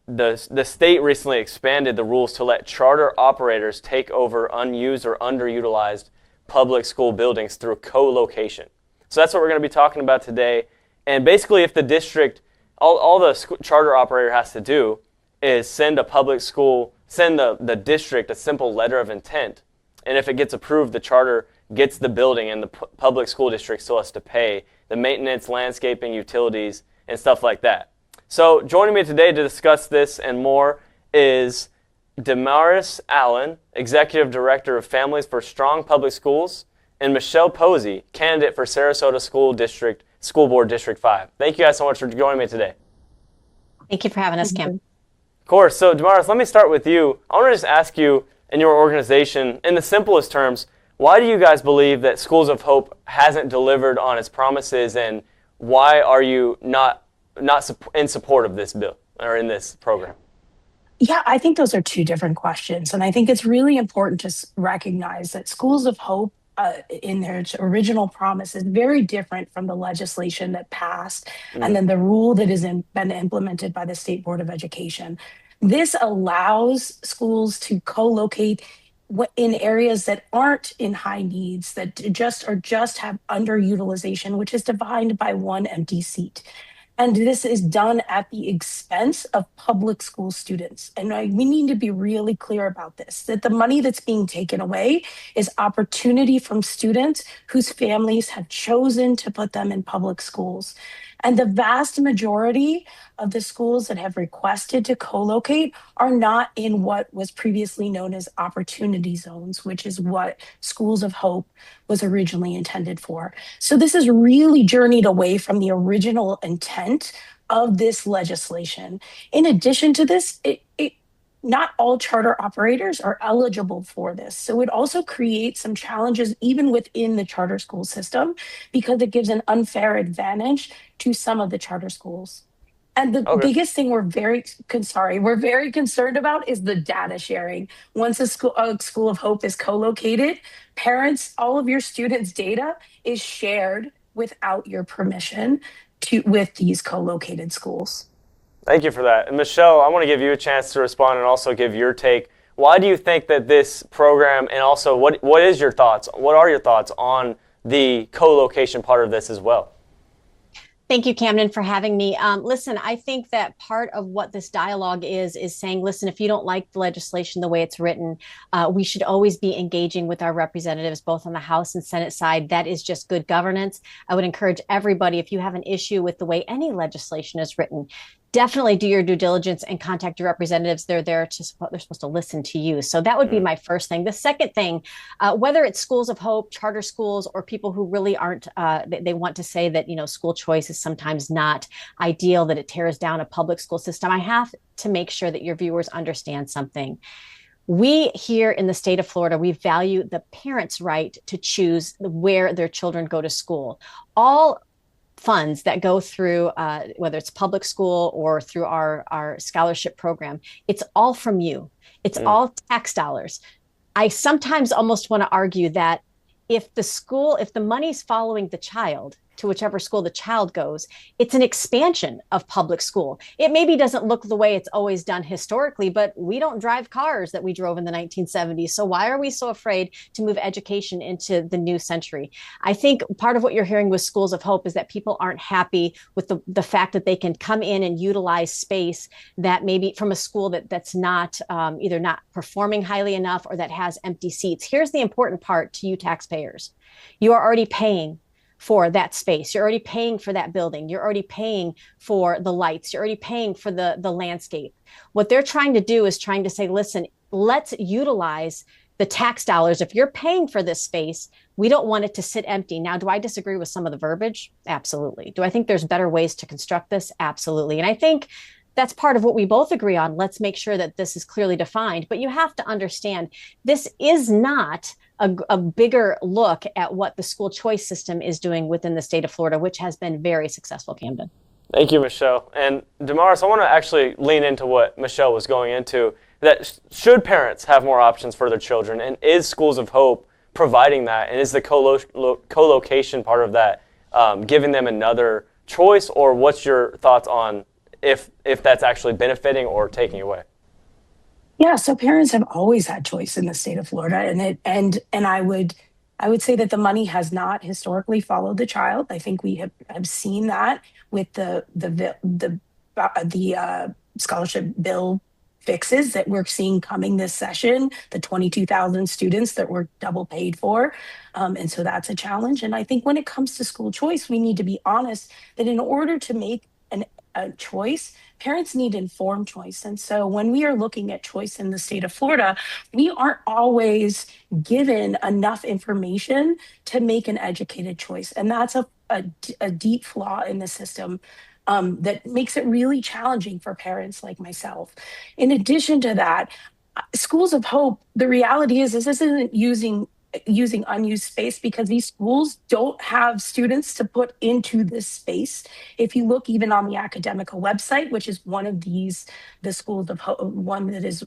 the state recently expanded the rules to let charter operators take over unused or underutilized public school buildings through co-location. So that's what we're going to be talking about today. And basically, if the district, all the charter operator has to do is send the district a simple letter of intent. And if it gets approved, the charter gets the building, and the public school district still has to pay the maintenance, landscaping, utilities, and stuff like that. So joining me today to discuss this and more is Damaris Allen, Executive Director of Families for Strong Public Schools, and Michelle Pozzie, candidate for Sarasota School Board District 5. Thank you guys so much for joining me today. Thank you for having us, Kim. Of course. So Damaris, let me start with you. I want to just ask you, in your organization, in the simplest terms, why do you guys believe that Schools of Hope hasn't delivered on its promises, and why are you not in support of this bill or in this program? Yeah, I think those are two different questions. And I think it's really important to recognize that Schools of Hope in their original promise is very different from the legislation that passed and then the rule that has been implemented by the State Board of Education. This allows schools to co-locate in areas that aren't in high needs, that just have underutilization, which is defined by one empty seat. And this is done at the expense of public school students. And we need to be really clear about this, that the money that's being taken away is opportunity from students whose families have chosen to put them in public schools. And the vast majority of the schools that have requested to co-locate are not in what was previously known as opportunity zones, which is what Schools of Hope was originally intended for. So this has really journeyed away from the original intent of this legislation. In addition to this, not all charter operators are eligible for this. So it also creates some challenges even within the charter school system because it gives an unfair advantage to some of the charter schools. And the biggest thing we're very concerned about is the data sharing. Once a School of Hope is co-located, parents, all of your students' data is shared without your permission with these co-located schools. Thank you for that. And Michelle, I want to give you a chance to respond and also give your take. Why do you think that this program, and also what are your thoughts on the co-location part of this as well? Thank you, Camden, for having me. Listen, I think that part of what this dialogue is saying, listen, if you don't like the legislation the way it's written, we should always be engaging with our representatives, both on the House and Senate side. That is just good governance. I would encourage everybody, if you have an issue with the way any legislation is written, definitely do your due diligence and contact your representatives. They're there they're supposed to listen to you. So that would be my first thing. The second thing, whether it's Schools of Hope, charter schools, or people who really aren't, they want to say that, school choice is sometimes not ideal, that it tears down a public school system. I have to make sure that your viewers understand something. We here in the state of Florida, we value the parents' right to choose where their children go to school. All funds that go through, whether it's public school or through our scholarship program, it's all from you. It's all tax dollars. I sometimes almost want to argue that if the money's following the child to whichever school the child goes, it's an expansion of public school. It maybe doesn't look the way it's always done historically, but we don't drive cars that we drove in the 1970s. So why are we so afraid to move education into the new century? I think part of what you're hearing with Schools of Hope is that people aren't happy with the fact that they can come in and utilize space that maybe from a school that's not either not performing highly enough or that has empty seats. Here's the important part to you taxpayers. You are already paying for that space. You're already paying for that building. You're already paying for the lights. You're already paying for the landscape. What they're trying to do is trying to say, listen, let's utilize the tax dollars. If you're paying for this space, we don't want it to sit empty. Now, do I disagree with some of the verbiage? Absolutely. Do I think there's better ways to construct this? Absolutely. And I think that's part of what we both agree on. Let's make sure that this is clearly defined. But you have to understand, this is not a bigger look at what the school choice system is doing within the state of Florida, which has been very successful, Camden. Thank you, Michelle. And Damaris, I want to actually lean into what Michelle was going into, that should parents have more options for their children, and is Schools of Hope providing that? And is the co-location part of that giving them another choice, or what's your thoughts on if that's actually benefiting or taking away? Yeah, so parents have always had choice in the state of Florida, and I would say that the money has not historically followed the child. I think we have seen that with the scholarship bill fixes that we're seeing coming this session, the 22,000 students that were double paid for. And so that's a challenge. And I think when it comes to school choice, we need to be honest that in order to make a choice, parents need informed choice. And so when we are looking at choice in the state of Florida, we aren't always given enough information to make an educated choice. And that's a deep flaw in the system that makes it really challenging for parents like myself. In addition to that, Schools of Hope, the reality is this isn't using unused space because these schools don't have students to put into this space. If you look even on the Academica website, which is one of the Schools of Hope, one that is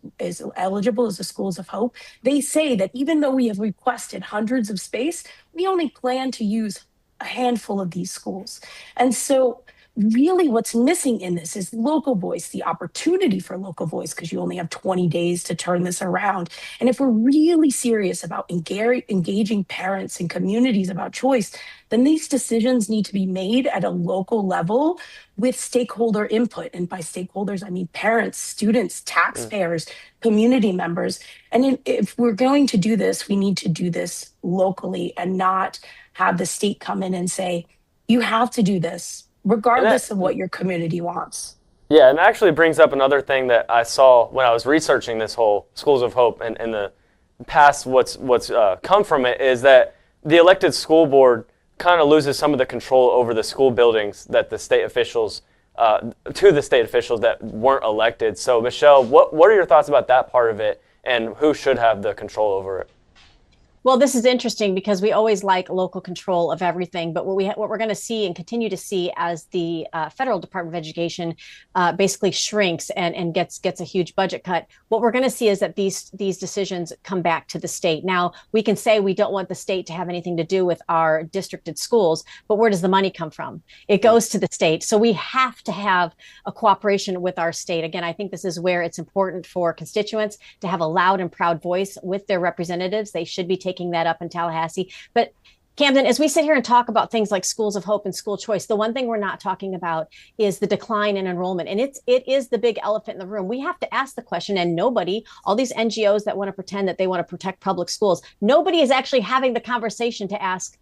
eligible is the Schools of Hope, they say that even though we have requested hundreds of space, we only plan to use a handful of these schools. And so really what's missing in this is local voice, the opportunity for local voice, because you only have 20 days to turn this around. And if we're really serious about engaging parents and communities about choice, then these decisions need to be made at a local level with stakeholder input. And by stakeholders, I mean parents, students, taxpayers, community members. And if we're going to do this, we need to do this locally and not have the state come in and say, you have to do this, regardless of what your community wants. Yeah, and it actually brings up another thing that I saw when I was researching this whole Schools of Hope and the past what's come from it is that the elected school board kind of loses some of the control over the school buildings that the state officials, to the state officials that weren't elected. So Michelle, what are your thoughts about that part of it and who should have the control over it? Well, this is interesting because we always like local control of everything, but what we're going to see and continue to see as the federal Department of Education basically shrinks and gets a huge budget cut, what we're going to see is that these decisions come back to the state. Now, we can say we don't want the state to have anything to do with our districted schools, but where does the money come from? It goes to the state. So we have to have a cooperation with our state. Again, I think this is where it's important for constituents to have a loud and proud voice with their representatives. They should be taking that up in Tallahassee. But Camden, as we sit here and talk about things like Schools of Hope and school choice, the one thing we're not talking about is the decline in enrollment. And it is the big elephant in the room. We have to ask the question, and nobody, all these NGOs that want to pretend that they want to protect public schools, nobody is actually having the conversation to ask,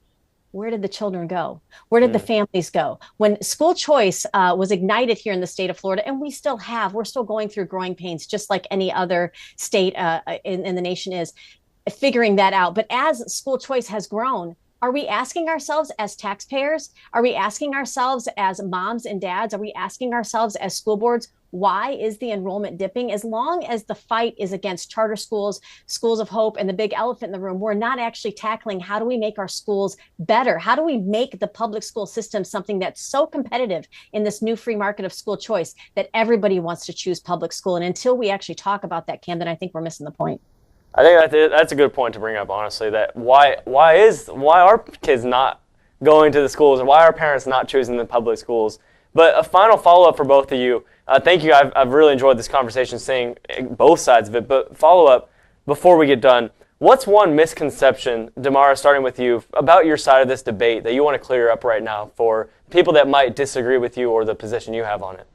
where did the children go? Where did the families go? When school choice was ignited here in the state of Florida, and we're still going through growing pains, just like any other state in the nation is, figuring that out. But as school choice has grown, are we asking ourselves as taxpayers? Are we asking ourselves as moms and dads? Are we asking ourselves as school boards, why is the enrollment dipping? As long as the fight is against charter schools, Schools of Hope, and the big elephant in the room, we're not actually tackling how do we make our schools better? How do we make the public school system something that's so competitive in this new free market of school choice that everybody wants to choose public school? And until we actually talk about that, Camden, I think we're missing the point. I think that's a good point to bring up, honestly, that why are kids not going to the schools and why are parents not choosing the public schools? But a final follow-up for both of you. Thank you. I've really enjoyed this conversation, seeing both sides of it. But follow-up, before we get done, what's one misconception, Damaris, starting with you, about your side of this debate that you want to clear up right now for people that might disagree with you or the position you have on it?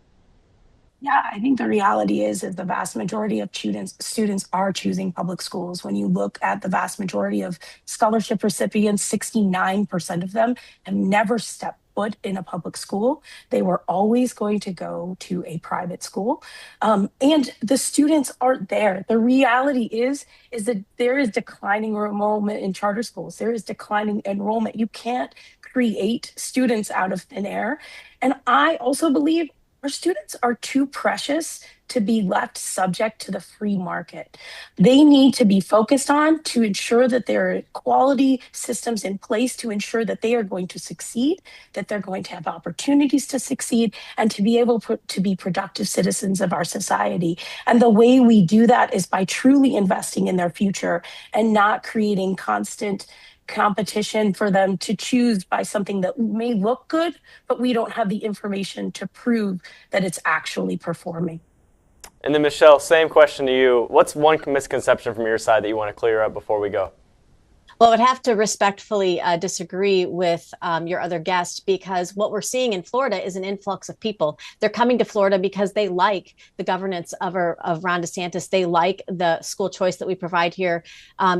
Yeah, I think the reality is the vast majority of students are choosing public schools. When you look at the vast majority of scholarship recipients, 69% of them have never stepped foot in a public school. They were always going to go to a private school. And the students aren't there. The reality is that there is declining enrollment in charter schools. There is declining enrollment. You can't create students out of thin air. And I also believe our students are too precious to be left subject to the free market. They need to be focused on to ensure that there are quality systems in place to ensure that they are going to succeed, that they're going to have opportunities to succeed, and to be able to be productive citizens of our society. And the way we do that is by truly investing in their future and not creating constant competition for them to choose by something that may look good, but we don't have the information to prove that it's actually performing. And then Michelle, same question to you. What's one misconception from your side that you want to clear up before we go? Well, I would have to respectfully disagree with your other guest, because what we're seeing in Florida is an influx of people. They're coming to Florida because they like the governance of Ron DeSantis. They like the school choice that we provide here.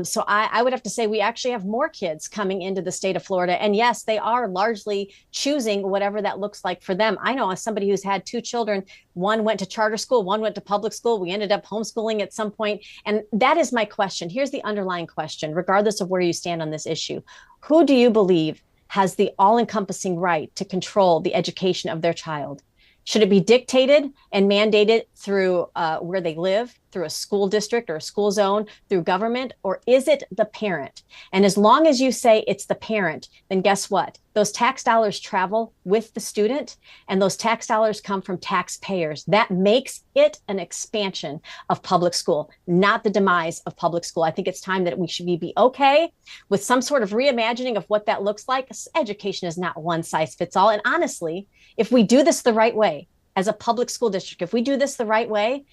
So I would have to say we actually have more kids coming into the state of Florida. And yes, they are largely choosing whatever that looks like for them. I know as somebody who's had two children, one went to charter school, one went to public school. We ended up homeschooling at some point. And that is my question. Here's the underlying question, regardless of where you stand on this issue. Who do you believe has the all-encompassing right to control the education of their child? Should it be dictated and mandated through where they live, through a school district or a school zone, through government, or is it the parent? And as long as you say it's the parent, then guess what? Those tax dollars travel with the student, and those tax dollars come from taxpayers. That makes it an expansion of public school, not the demise of public school. I think it's time that we should be okay with some sort of reimagining of what that looks like. Education is not one size fits all. And honestly, if we do this the right way as a public school district, if we do this the right way,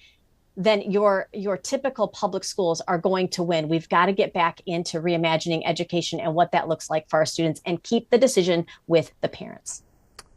then your typical public schools are going to win. We've got to get back into reimagining education and what that looks like for our students, and keep the decision with the parents.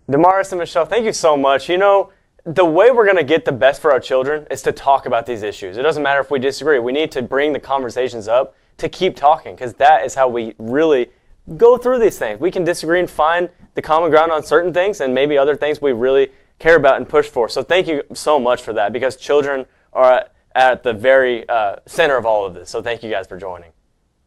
Damaris and Michelle, thank you so much. You know, the way we're going to get the best for our children is to talk about these issues. It doesn't matter if we disagree. We need to bring the conversations up to keep talking, because that is how we really go through these things. We can disagree and find the common ground on certain things, and maybe other things we really care about and push for. So thank you so much for that, because children are at the very center of all of this. So thank you guys for joining.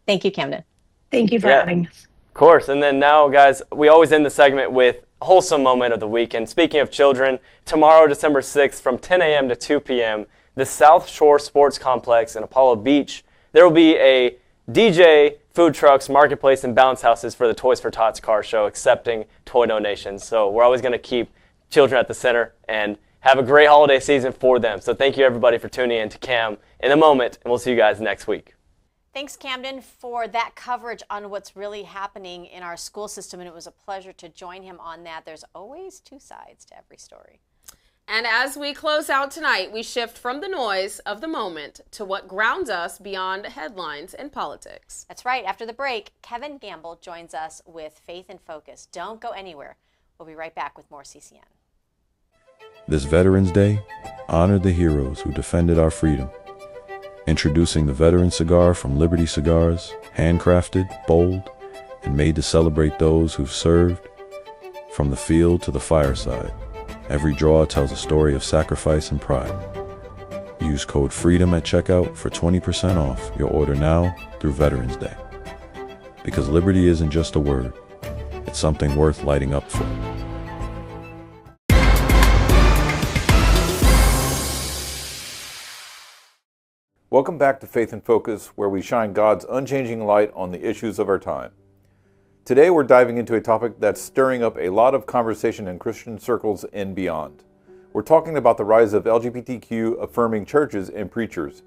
Thank you, Camden. Thank you for having us. Of course. And then now, guys, we always end the segment with wholesome moment of the week. And speaking of children, tomorrow, December 6th, from 10 a.m. to 2 p.m., the South Shore Sports Complex in Apollo Beach, there will be a DJ, food trucks, marketplace, and bounce houses for the Toys for Tots car show, accepting toy donations. So we're always going to keep children at the center and have a great holiday season for them. So thank you, everybody, for tuning in to Cam in a moment, and we'll see you guys next week. Thanks, Camden, for that coverage on what's really happening in our school system, and it was a pleasure to join him on that. There's always two sides to every story. And as we close out tonight, we shift from the noise of the moment to what grounds us beyond headlines and politics. That's right. After the break, Kevin Gamble joins us with Faith in Focus. Don't go anywhere. We'll be right back with more CCN. This Veterans Day, honor the heroes who defended our freedom. Introducing the Veteran Cigar from Liberty Cigars, handcrafted, bold, and made to celebrate those who've served. From the field to the fireside, every draw tells a story of sacrifice and pride. Use code FREEDOM at checkout for 20% off your order now through Veterans Day. Because liberty isn't just a word, it's something worth lighting up for. Welcome back to Faith in Focus, where we shine God's unchanging light on the issues of our time. Today we're diving into a topic that's stirring up a lot of conversation in Christian circles and beyond. We're talking about the rise of LGBTQ-affirming churches and preachers.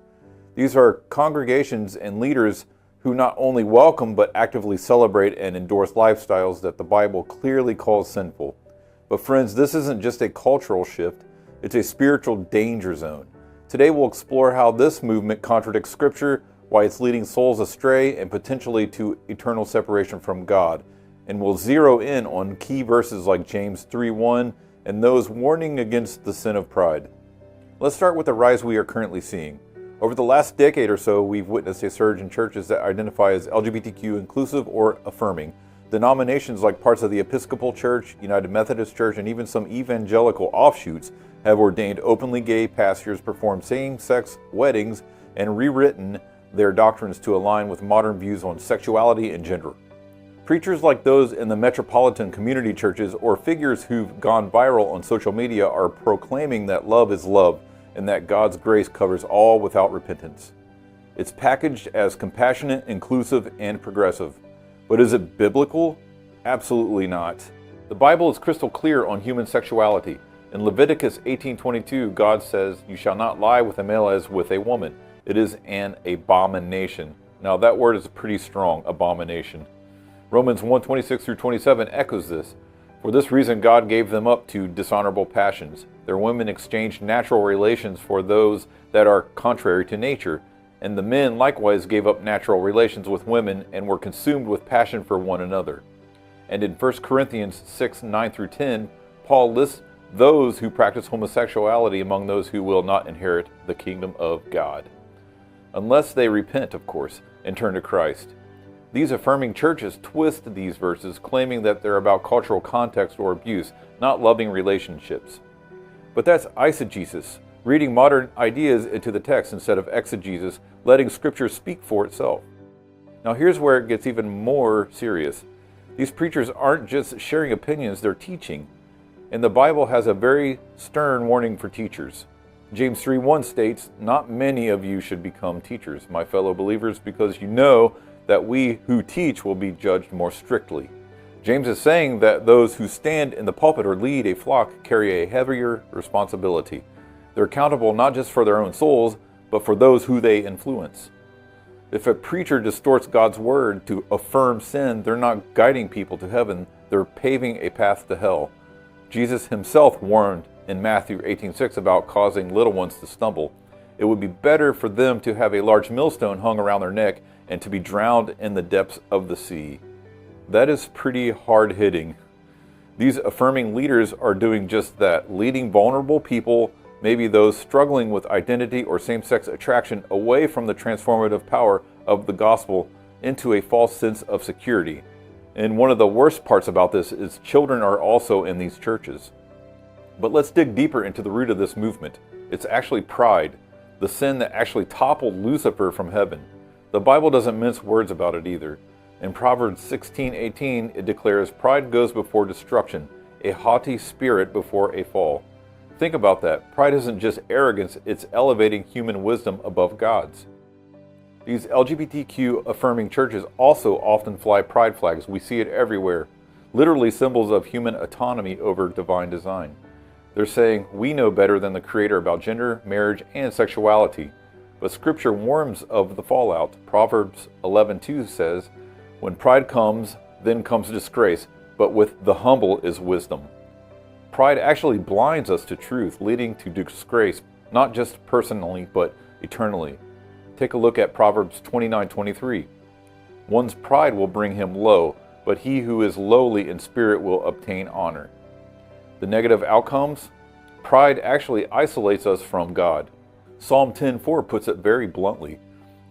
These are congregations and leaders who not only welcome but actively celebrate and endorse lifestyles that the Bible clearly calls sinful. But friends, this isn't just a cultural shift, it's a spiritual danger zone. Today we'll explore how this movement contradicts Scripture, why it's leading souls astray and potentially to eternal separation from God. And we'll zero in on key verses like James 3:1 and those warning against the sin of pride. Let's start with the rise we are currently seeing. Over the last decade or so, we've witnessed a surge in churches that identify as LGBTQ inclusive or affirming. Denominations like parts of the Episcopal Church, United Methodist Church, and even some evangelical offshoots have ordained openly gay pastors, performed same-sex weddings, and rewritten their doctrines to align with modern views on sexuality and gender. Preachers like those in the metropolitan community churches or figures who've gone viral on social media are proclaiming that love is love and that God's grace covers all without repentance. It's packaged as compassionate, inclusive, and progressive. But is it biblical? Absolutely not. The Bible is crystal clear on human sexuality. In Leviticus 18:22, God says, "You shall not lie with a male as with a woman. It is an abomination." Now that word is pretty strong, abomination. Romans 1:26 through 27 echoes this. For this reason God gave them up to dishonorable passions. Their women exchanged natural relations for those that are contrary to nature. And the men likewise gave up natural relations with women and were consumed with passion for one another. And in 1 Corinthians 6:9 through 10, Paul lists those who practice homosexuality among those who will not inherit the kingdom of God. Unless they repent, of course, and turn to Christ. These affirming churches twist these verses, claiming that they're about cultural context or abuse, not loving relationships. But that's eisegesis, reading modern ideas into the text instead of exegesis, letting Scripture speak for itself. Now here's where it gets even more serious. These preachers aren't just sharing opinions, they're teaching. And the Bible has a very stern warning for teachers. James 3:1 states, "Not many of you should become teachers, my fellow believers, because you know that we who teach will be judged more strictly." James is saying that those who stand in the pulpit or lead a flock carry a heavier responsibility. They're accountable not just for their own souls, but for those who they influence. If a preacher distorts God's word to affirm sin, they're not guiding people to heaven, they're paving a path to hell. Jesus himself warned in Matthew 18:6 about causing little ones to stumble. It would be better for them to have a large millstone hung around their neck and to be drowned in the depths of the sea. That is pretty hard-hitting. These affirming leaders are doing just that, leading vulnerable people, maybe those struggling with identity or same-sex attraction, away from the transformative power of the gospel into a false sense of security. And one of the worst parts about this is children are also in these churches. But let's dig deeper into the root of this movement. It's actually pride, the sin that actually toppled Lucifer from heaven. The Bible doesn't mince words about it either. In Proverbs 16:18, it declares, "Pride goes before destruction, a haughty spirit before a fall." Think about that. Pride isn't just arrogance, it's elevating human wisdom above God's. These LGBTQ-affirming churches also often fly pride flags. We see it everywhere. Literally symbols of human autonomy over divine design. They're saying, we know better than the Creator about gender, marriage, and sexuality. But Scripture warns of the fallout. Proverbs 11:2 says, "When pride comes, then comes disgrace, but with the humble is wisdom." Pride actually blinds us to truth, leading to disgrace, not just personally, but eternally. Take a look at Proverbs 29:23. "One's pride will bring him low, but he who is lowly in spirit will obtain honor." The negative outcomes? Pride actually isolates us from God. Psalm 10:4 puts it very bluntly.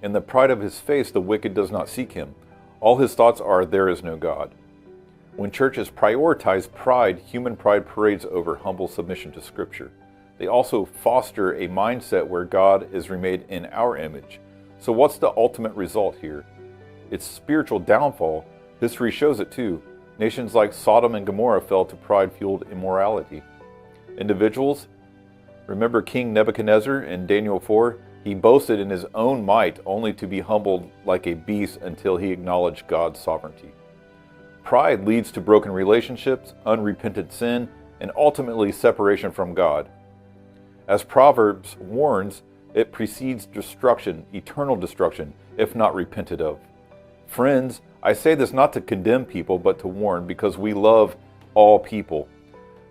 "In the pride of his face the wicked does not seek him. All his thoughts are, there is no God." When churches prioritize pride, human pride parades over humble submission to Scripture. They also foster a mindset where God is remade in our image. So what's the ultimate result here? It's spiritual downfall. History shows it too. Nations like Sodom and Gomorrah fell to pride-fueled immorality. Individuals? Remember King Nebuchadnezzar in Daniel 4? He boasted in his own might only to be humbled like a beast until he acknowledged God's sovereignty. Pride leads to broken relationships, unrepentant sin, and ultimately separation from God. As Proverbs warns, it precedes destruction, eternal destruction, if not repented of. Friends, I say this not to condemn people, but to warn, because we love all people.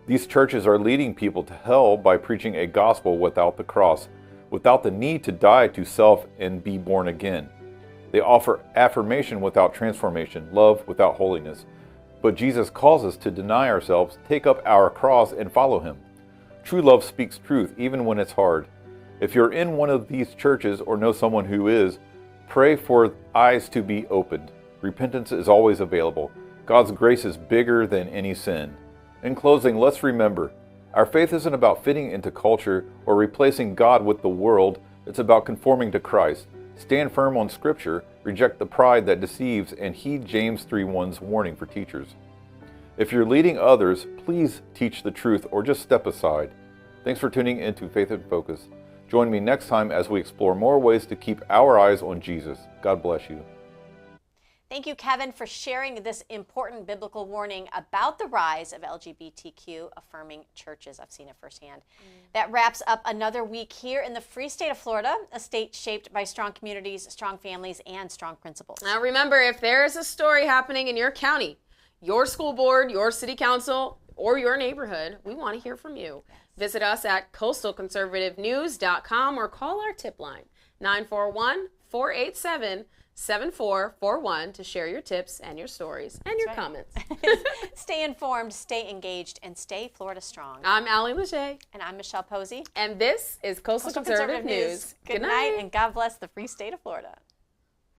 These churches are leading people to hell by preaching a gospel without the cross, without the need to die to self and be born again. They offer affirmation without transformation, love without holiness. But Jesus calls us to deny ourselves, take up our cross, and follow him. True love speaks truth, even when it's hard. If you're in one of these churches or know someone who is, pray for eyes to be opened. Repentance is always available. God's grace is bigger than any sin. In closing, let's remember, our faith isn't about fitting into culture or replacing God with the world. It's about conforming to Christ. Stand firm on Scripture, reject the pride that deceives, and heed James 3:1's warning for teachers. If you're leading others, please teach the truth or just step aside. Thanks for tuning into Faith in Focus. Join me next time as we explore more ways to keep our eyes on Jesus. God bless you. Thank you, Kevin, for sharing this important biblical warning about the rise of LGBTQ-affirming churches. I've seen it firsthand. That wraps up another week here in the free state of Florida, a state shaped by strong communities, strong families, and strong principles. Now remember, if there is a story happening in your county, your school board, your city council, or your neighborhood, we want to hear from you. Visit us at coastalconservativenews.com or call our tip line, 941-487-7441 to share your tips and your stories and your comments. Stay informed, stay engaged, and stay Florida strong. I'm Allie Lachey. And I'm Michelle Pozzie. And this is Coastal Conservative News. Good night, and God bless the free state of Florida.